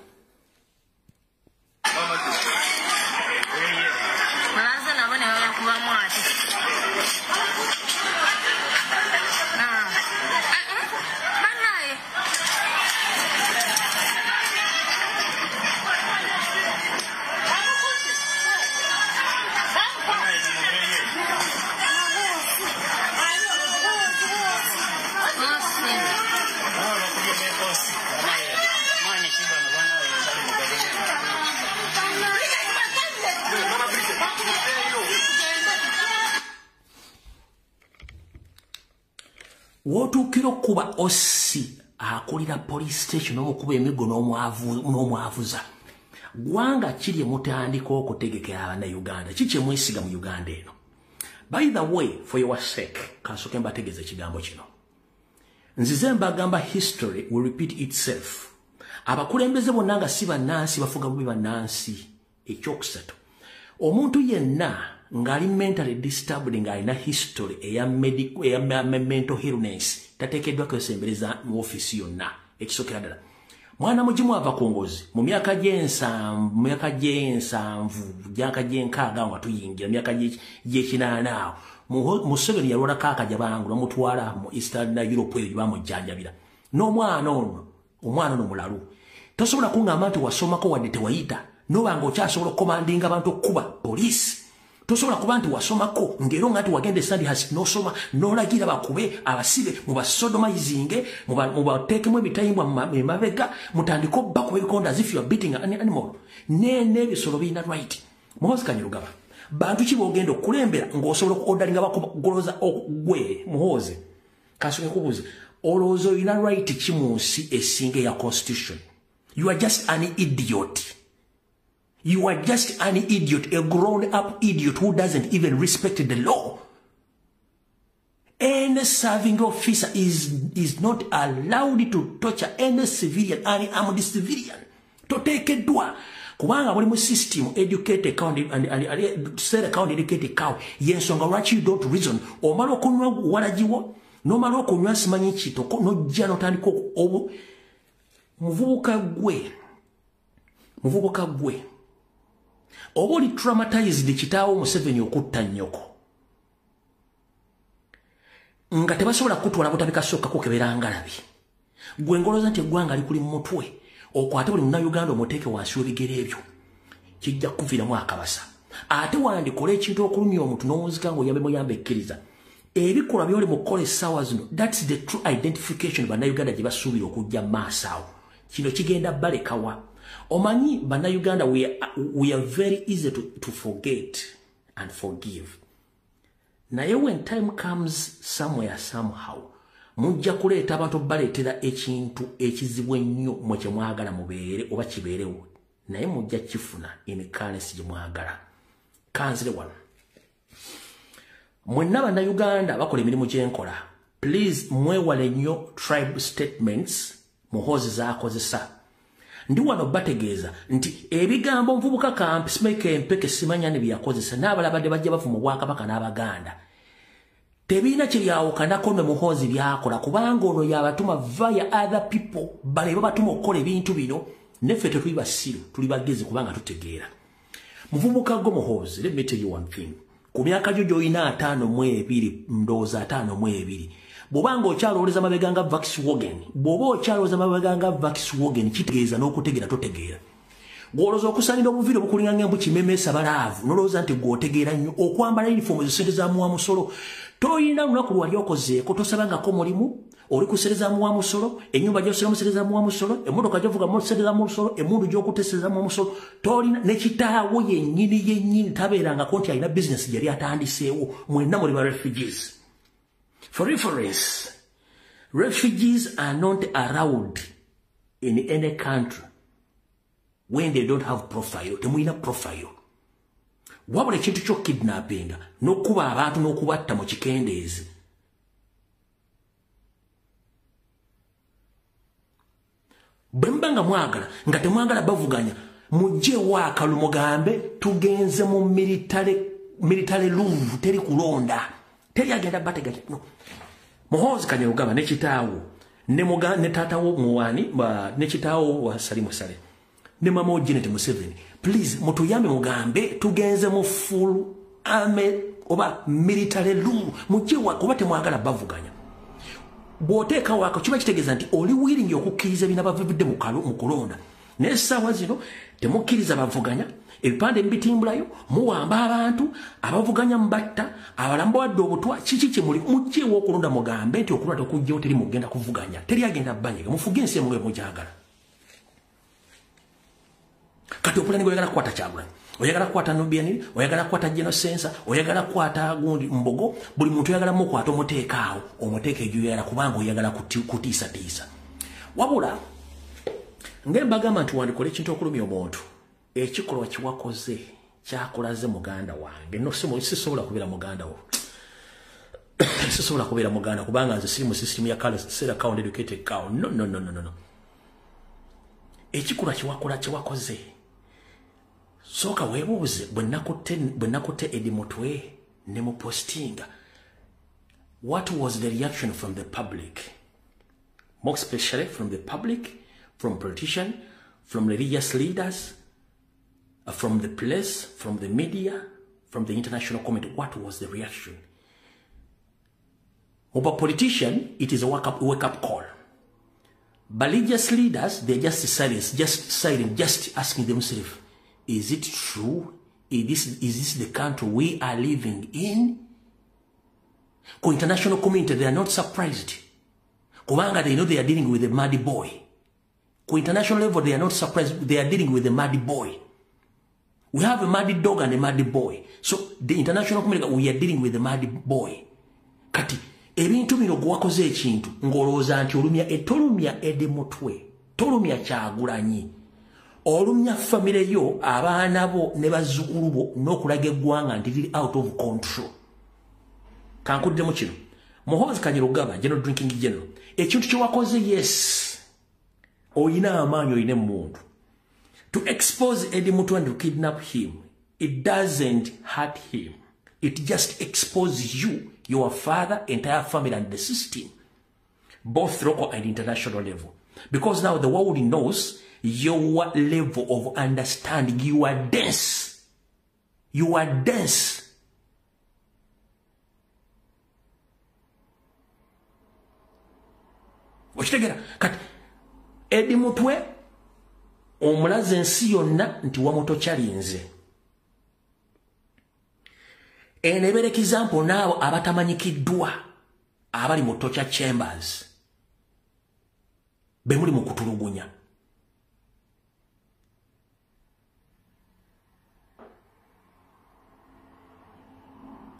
wotuukira kuba ossi akulira police station omukuba emigo n'omwavuza gwanga kiri mutandika okutegekera abannayuganda kiki mwesiga mu Uganda eno by the way for your sake kansoke mbategeeza ekigambo kino nzize mbagamba history will repeat itself abakulembeze bonna nga si bannansi bafuga bubi bannansi ekyokusatu omuntu yenna ngali mentally disturbed ng'alina history eya mental illness tateekeddwa kwesembereza mu office yonna ekisookera ddala mwana mugimu ava ku ngozi mu myaka gy'enkaaga nga tuyingira myaka gy'ekinaana awo Museveni yalwalako akajja bangu n'omutwala mu Eastern Europe eyo bamujjanjabira n'omwana ono mulalu tosobola kungamba nti wasomako wadde tewayita nobanga okyasobola okukomandinga abantu okukuba poliisi tosobola kuba nti wasomako ngero nga nti wagenda esandi hasi nosoma nolagira bakube abasibe mubasodomizinge mubateekemu ebitayimbwa emabega mutandika obbakuba ebikonda as if you are beating an animal n'ebisolo birina right Muhoozi Kanyarugaba bantu ki bogenda okulembera ng'osobola okuodalinga bakugoloza gwe Muhoozi kasoke kubuuza olowooza olina right ki mu nsi esinga eya constitution you are just an idiot. You are just an idiot, a grown-up idiot who doesn't even respect the law. Any serving officer is not allowed to torture any civilian, any armed civilian. To take a dua. Kubanga wali mu system educated count and set account educated cow. Yes, on what you don't reason. O malo kunywa walajiwo. No malo kunywa simanyi chito. No jano tandiko obu. Muvubuka gwe. Obo li traumatized chitawo Museveni okutta nnyoko. Nga tebasobola kutwala butabika sokka kukebera ngalabi. Gwe ngoloza nti eggwanga likuli mu mutwe. Okwate buli munnayuganda omuteeke wansi w'ebigere ebyo. Kijja kuviiramu akabasa. Ate wandikola ekintu okulumya omuntu n'omuzika ng'oyambe muyambe ekkiriza. Ebikolwa by'oli mu kukola essaawa zino, that's the true identification bannayuganda gye basuubira okujja maaso awo. Kino kigenda balekawa. Omanyi bannayuganda we are very easy to forget and forgive. Naye when time comes somewhere somehow, mujja kuleeta abantu baleetera ekintu ekizibu ennyo mwe kye mwagala mubeere oba kibeerewo. Naye mujja kifuna in currency gye mwagala. Kanzire wano. Mwenna bannayuganda bakola emirimu gyenkola. Please mwewale nnyo tribe statements muhoozi z'akozesa. Ndi wano bategeeza nti ebigambo nvubuka kampismaker empeke simanya ne byakozesa n'abalabadde bajja bava mu Bwakabaka n'Abaganda. Tebina kiryawukanako ne muhoozi byakola kubanga ono yabatuma via other people baleba batuma okukola ebintu bino neffe tetuli basiru tuli bagezi kubanga tutegeera. Muvubuka go muhoozi, let me tell you one thing. Ku myaka gyo gy'olina 52 ndowooza 52 bw'obanga okyalowooleza mabega nga Volkswagen, bw'oba okyalowooleza mabega nga Volkswagen kitegeeza n'okutegeera totegeera. Gw'olowooza okusalira obuviiri obukulinga ng'embuki memeesa balaavu n'olowooza nti gw'otegeera nnyo okwambala yunifoomu ezisente za muwa musolo. Toyina lunaku lwali okozeeko tosabangako mulimu oli kusereza muwa musolo, ennyumba gy'osera musereza muwa musolo, emmotoka gy'ovuga musereza muwa musolo, emmundu gy'okutesereza muwa musolo. Tolina ne kitaawo yennyini tabeerangako nti alina bizinesi gyali atandiseewo. Mwenna muli ba refugees. For reference, refugees are not allowed in any country when they don't have profile. Temulina profile. Wabula ekintu ky'okidnappinga n'okuba abantu n'okubatta mu kikendeezi. Bwe mbanga mwagala nga temwagala bavuganya mujjewo akalu mugambe tugenze mu military rule teri kulonda. Teri agenda bateganya. No. Muhoozi Kanyarugaba ne kitaawo ne taatawo Muwani ne kitaawo wa Salimu Sale ne mama Janet Museveni. Please mutuyambe mugambe tugenze mu full army oba military rule mujjewa kuba temwagala bavuganya. Bw'oteeka wako kiba kitegeeza nti oli willing okukkiriza bina bavidde mu kulonda. N'essaawa zino temukkiriza bavuganya. Ebipande mbitimbulayo muwamba abantu abavuganya mbatta abalambo wadde obutwa kiki kye muli mujjewo okulonda mugambe nti okulonda okujjawo teri mugenda kuvuganya. Teri agenda banyega mufuge ensi emwe mujagala. Kati opulani oyagala kukwata Kyagulanyi, oyagala kukwata Nubian, oyagala kukwata General Sensa, oyagala kukwata gundi Mbogo, buli muntu oyagala mukwata omuteekaawo omuteeka ejoyagala kubanga oyagala kutiisatiisa. Wabula ng'embagamba nti wandikola ekintu okulumya omuntu ekikolwa kiwakoze kyakolaze muganda wange. No sisobola kubeera muganda wo. Sisobola kubeera muganda kubanga nze siri mu system ya set account educated cow. No. Ekikolwa kiwakoze. Soka weebuuze bwe nakutte Eddie Mutwe ne mu postinga. What was the reaction from the public? More especially from the public, from politicians, from religious leaders, from the press, from the media, from the international community. What was the reaction? Over politician, it is a wake-up call. But religious leaders, they're just silent, just asking themselves, is it true? Is this the country we are living in? For international community, they are not surprised. Kubanga, they know they are dealing with a mad boy. For international level, they are not surprised. They are dealing with a mad boy. We have a mad dog and a mad boy. So, the international community, we are dealing with a mad boy. Kati, ebintu bino gwakoze ekintu, ngolooza nti olumya Eddie Mutwe, tolumya Kyagulanyi. Olumya famire yo, abaana bo ne bazzukulu bo n'okulaga eggwanga nti liri out of control. Kankuddemu kino. Muhoozi Kanyirugaba, General Drinking General. Ekintu kye wakoze, yes. Oyina amaanyi oyine muntu. To expose Eddie Mutwe and to kidnap him, it doesn't hurt him. It just exposes you, your father, entire family, and the system. Both local and international level. Because now the world knows your level of understanding. You are dense. You are dense. Okitegera kati Eddie Mutwe omulaze ensi yonna nti wamoto kyalinze. Enebere example nabo abatamanyikiddwa abali mu torture chambers bemuli mu kutulugunya.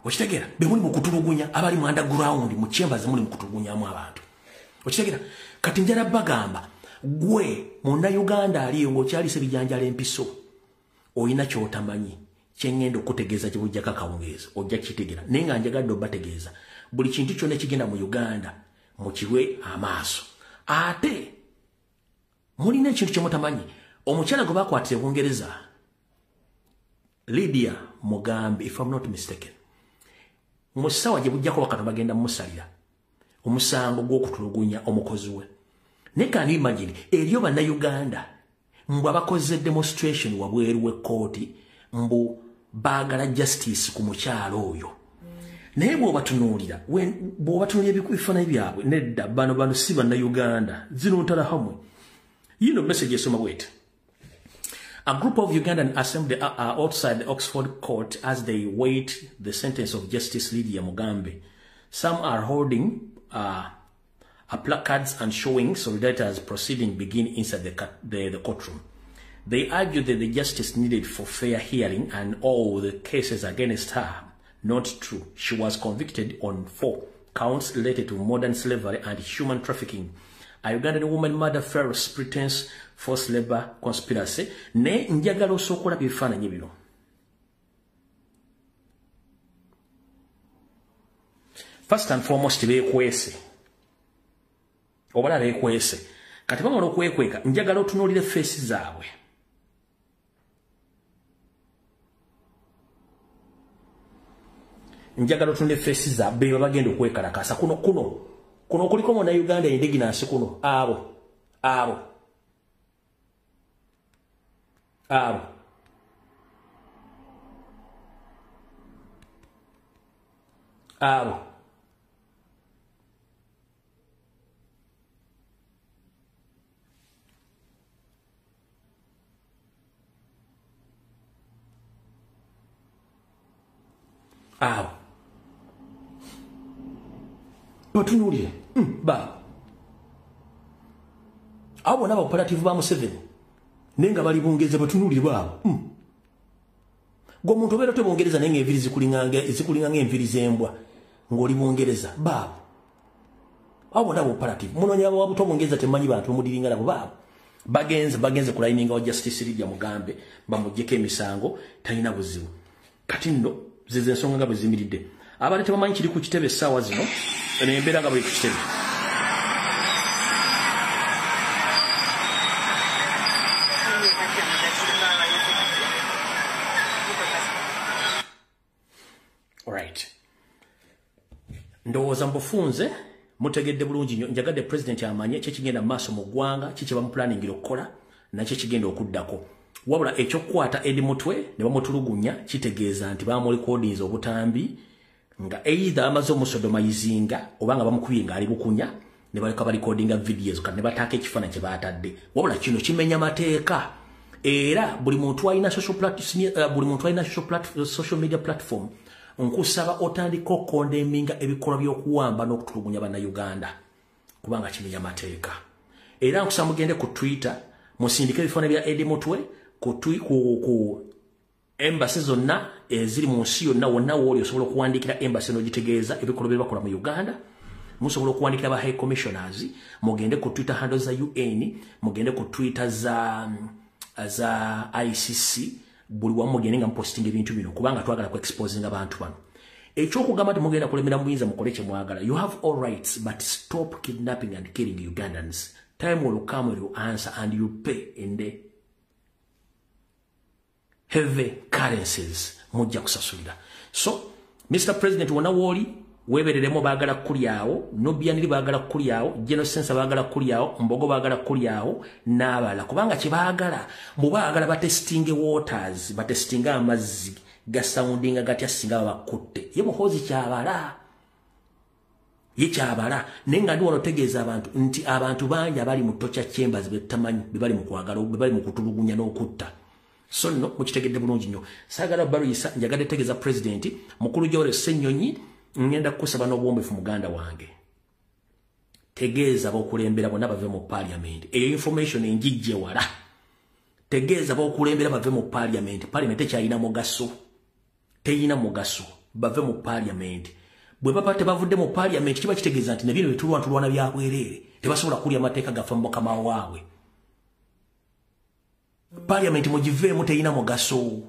Okitegera bemuli mu kutulugunya abali mu underground mu chambers muli mu kutulugunyamu abantu. Okitegera kati njala bagamba gwe munda Uganda aliyo ngokyalise bijanjala empiso oyina kyotamanyi kyengendo okutegeeza kibujja kakawungeeza ojja kitegera nenga njagadde obategeeza buli kintu kyonna ekigenda mu Uganda mukiwe amaaso ate mulina ekintu kyemutamanyi omukyala gwe bakwatire Bungereza Lydia Mugambi, if I'm not mistaken, musawa gye bujjako bakano bagenda musalira omusango gw'okutulugunya omukozi we. Ne can you imagine eriyo banna Uganda mbu abakoze demonstration wabweru w'ekkooti mbu baagala justice ku mukyalo oyo. Naye bw'obatunuulira bw'obatunuulira ebifaananyi byabwe nedda bano si banna Uganda zino ntala hamwe. You know message esoma bwete. A group of Ugandan assembled outside the Oxford court as they wait the sentence of Justice Lydia Mugambi. Some are holding placards and showing solidarity as proceedings begin inside the courtroom. They argued that the justice needed for fair hearing and all the cases against her not true. She was convicted on 4 counts related to modern slavery and human trafficking. A Ugandan woman murder, false pretense, forced labor, conspiracy. Ne njagala osokola bifaananyi bino. First and foremost beekwese. Obala beekwese. Kati bamala okwekweka njagala otunuulire face zaabwe. Njagala otunuulire face zaabwe bagenda okwekalakasa kuno kuliko mwana Uganda indigenous kuno abo Batunulire ba abo nabo operative ba Museveni nenga bali Bungereza batunulire babo gwo muntu obera te Bungereza nenga enviri zikulinganga enviri zembwa ngoli Bungereza babo abo nabo operative munonya abo wabuto Bungereza temanyi bantu mudiringa nabo babo bagenze kulayininga wa Justice Lydia Mugambe bamujjeko emisango talina buzibu kati nno zize ensonga nga bwezimiridde abali tebamanyi kiri ku kitebe essaawa zino nembeera nga buli ku kitebe. Alright. Ndowooza mbufunze mutegedde bulungi nnyo njagadde president amanye kyekigenda maaso mu ggwanga kiki bamupulaningira okukola nakyo kigenda okuddako. Wabula ekyokukwata Eddie Mutwe ne bamutulugunya kitegeeza nti bamulikodinza obutambi nga either amaze omusodomayizinga obanga bamukubye nga ali bukunya ne baleka balikodinga videos kandi ne bataaka ekifaananyi kye baatadde. Wabula kino kimenya mateeka era buli muntu alina social media platform nkusaba otandika okkondeminga ebikolwa by'okuwamba n'okutulugunya bannayuganda kubanga kimenya mateeka. Era nkusaba mugende ku Twitter musindike ebifaananyi bya Eddie Mutwe ku embassy zonna eziri mu nsi yonna wonna wooli osobola okuwandiikira embassy n'ogitegeeza ebikolwa bye bakola mu Uganda. Musobola okuwandiikira ba high commissioners, mugende ku Twitter handle za UN, mugende ku Twitter za ICC, buli wamu mugende nga mposting ebintu bino kubanga twagala ku exposing abantu bano. Ekyokugamba temugenda kulemera muyinza mukole kye mwagala. You have all rights, but stop kidnapping and killing Ugandans. Time will come when you answer and you pay in the heavy currencies. Mujja kusasulira. So, Mr. President, wona woli webereremo bagala kulyawo, Nobianiri bagala kulyawo, General Sensa bagala kulyawo, Mbogo bagala kulyawo, n'abala. Kubanga kye bagala, mubagala batestinge waters, batestinga amazzi, gasoundinga gatya singa bakutte. Ye muhozi kyabala. Ye kyabala. Nenga ndi wanotegeeza abantu nti abantu bangi abali mu torture chambers betamanyi bibali mu kwagala, bibali mu kutulugunya n'okutta. So no, mukitegedde bulungi nnyo. Saagala baruyisa njagadde tegeeza president mukulu Jore Ssenyonyi ngenda kusaba n'obuwombefu muganda wange. Tegeeza b'okulembera bonna bave mu parliament. Eyo information njijje wala. Tegeeza b'okulembera bave mu parliament. Parliament tekyalina mugaso. Teyina mugaso. Bave mu parliament. Bwe baba tebavudde mu parliament kiba kitegeeza nti ne bino bitulwana bya bwerere. Tebasobola kulya amateeka gafa mu mukama waabwe. Parliament mugiveemu teyina mugaso.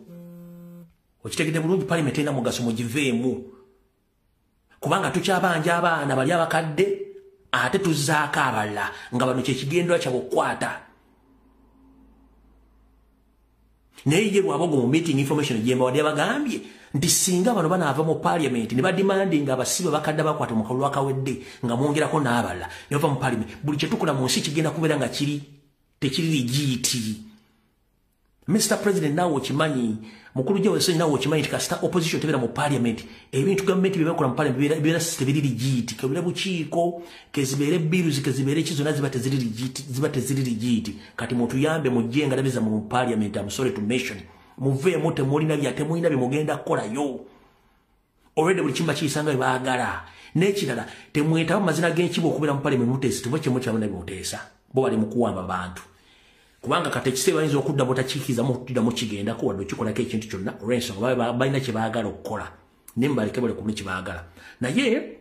Okitegedde bulungi parliament teyina mugaso mugiveemu. Kubanga tukyabanja abaana bali abakadde ate tuzzaako abalala nga bano kyekigendera kyabukwata. Naye ye lwabogo mu meeting information gyemba wadde bagambye nti singa bano banaava mu parliament ne badimanding abasibe bakadde bakwata mu kalulu akawedde nga mwongerako n'abalala ne bava mu parliament buli kye tukola mu nsi kigenda kubeera nga tekiri ligiiti. Mr. President nawo kimanyi mukulu Jore Ssenyonyi nawo kimanyi nti kasita opposition tebera mu parliament ebintu government bibekola mu parliament bibera tebiri ligiiti kebera bukiiko kezibere bills kezibere kizona ziba teziri ligiiti kati mutuyambe mujjenga labeza mu parliament. I'm sorry to mention muve mote mulina bya temulina bimugenda kola yo already buli kimba kiyisanga baagala n'ekirala temweta amazina g'enkibo okubera mu parliament mutesi tubo kyemu kyabona bimutesa bo bali mu kuwamba bantu. Kubanga kate kise bayinza okudda botakikiza mu kudda mu kigenda ko wadde kikolako ekintu kyonna olw'ensonga balina kye baagala okukola nembaleke bale ku kye baagala. Naye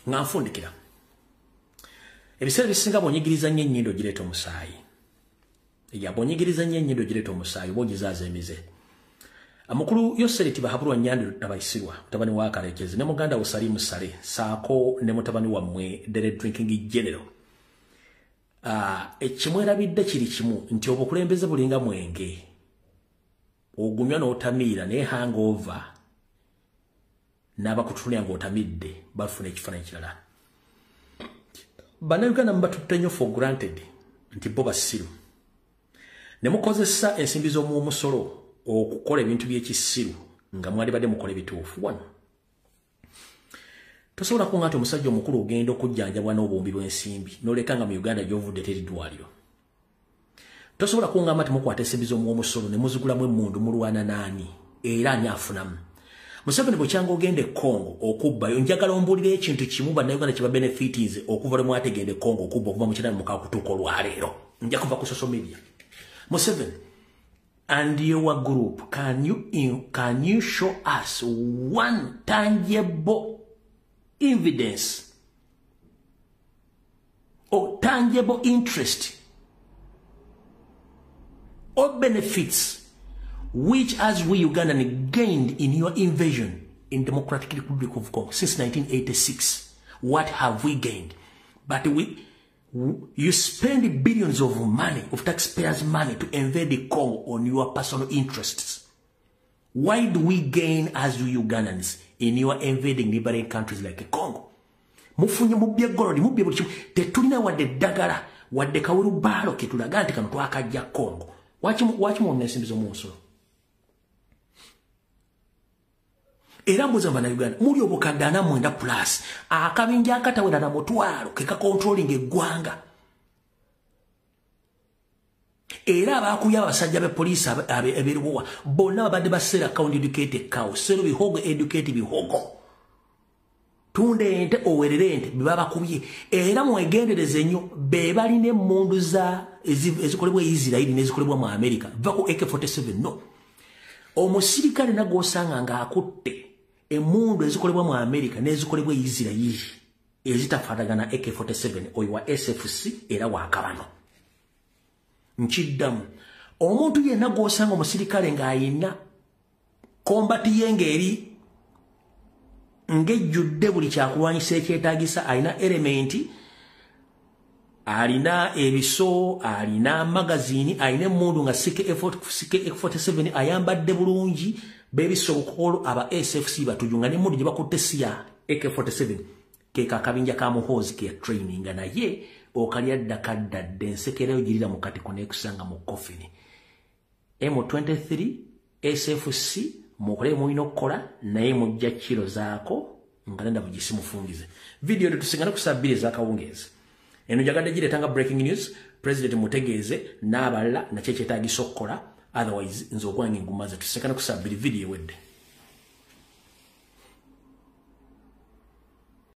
nga nfundikira ebiseera bisinga bonyigiriza nnyo ennyindo gireeta omusaayi. Bonyigiriza nnyo ennyindo gireeta omusaayi oba ogizaaza emize. Mukulu Yoseri Tibahabulwa Nyando Nabayisirwa mutabani wa Kalekezi ne muganda we Salimu Sale saako ne mutabani wammwe Dere Drinking General. Ekimwerabidde kiri kimu nti obukulembeze bulinga mwenge ogumya n'otamiira ne hangover n'abakutuulira ng'otamidde bafuna ekifaananyi kirala. Bannayuganda mubatutte nnyo for granted nti bo basiru ne mukozesa ensimbi z'omumusolo okukola ebintu by'ekisiru nga mwalibadde mukola ebituufu. Wano tosobola kunga nti omusajja omukulu ogenda okujjanjabwa n'obuwumbi bw'ensimbi n'oleka nga mu Uganda gy'ovudde teri ddwaliro. Tosobola kungamba nti mukwata ensimbi z'omumusolo ne muzigulamu emmundu mulwana naani era ani afunamu. Museveni bwe kyanga ogenda e Congo okubbayo njagala ombuulira ekintu kimu bannayuganda kye babenefitize okuva lwe mwategenda e Congo okubba okuva mu kinani mukaaga kutuuka olwaleero. Nja kuva ku social media. Museveni and your group, can you show us one tangible evidence or tangible interest or benefits which as we Ugandan gained in your invasion in Democratic Republic of Congo since 1986? What have we gained? But you spend billions of money, of taxpayers' money to invade the Congo on your personal interests. Why do we gain as you Ugandans in your invading neighboring countries like Congo? Mufunye mubye gorodi mubye buli kimu tetulina wadde ddagala wadde kawulubaalo ke tulaga nti kano twakajja Congo. Waki mwonna ensimbi z'omunsolo? Era mbuza bannayuganda muli obukadde 49 plus akabinja akatawera na mutwalo ke kakontrolinga eggwanga. Era abakuya abasajja b'epoliisi abeeruwa bonna babadde baseera account educated cow sero bihogo educated bihogo tunde ente owerere ente bibabakubye. Era mwegendereze nnyo be balina emmundu ezikolebwa Israeli n'ezikolebwa mu America vako AK-47 no. Omusirikale nagosanga ng'akutte emmundu ezikolebwa mu America n'ezikolebwa Israeli ezitafaanagana AK-47 oyo wa SFC era wa kabano. Nkiddamu omuntu yenna gw'osanga omusirikale ng'ayina kombati ye ng'eri ngejjudde buli kyakulwanyisa ekyetaagisa alina elementi alina ebiso alina magazini alina emundu nga CK47 ayambadde bulungi bebisobokolo aba SFC batujunga ne mundu gyebakutte siya AK47 keka akabinja ka muhoozi ke training naye okalya ddakaddadde ensekerayo girira mu kati kunekusanga mu coffin M23 SFC mukole mulina okukola naye mujja kiro zaako nga nenda bugisi mufungize video tusingana kusabire zakawungezi eno jagadde giretanga breaking news president mutegeeze n'abalala na kyekyeetaagisa okukola otherwise nze okwange ngumaze tusekana kusabire video wedde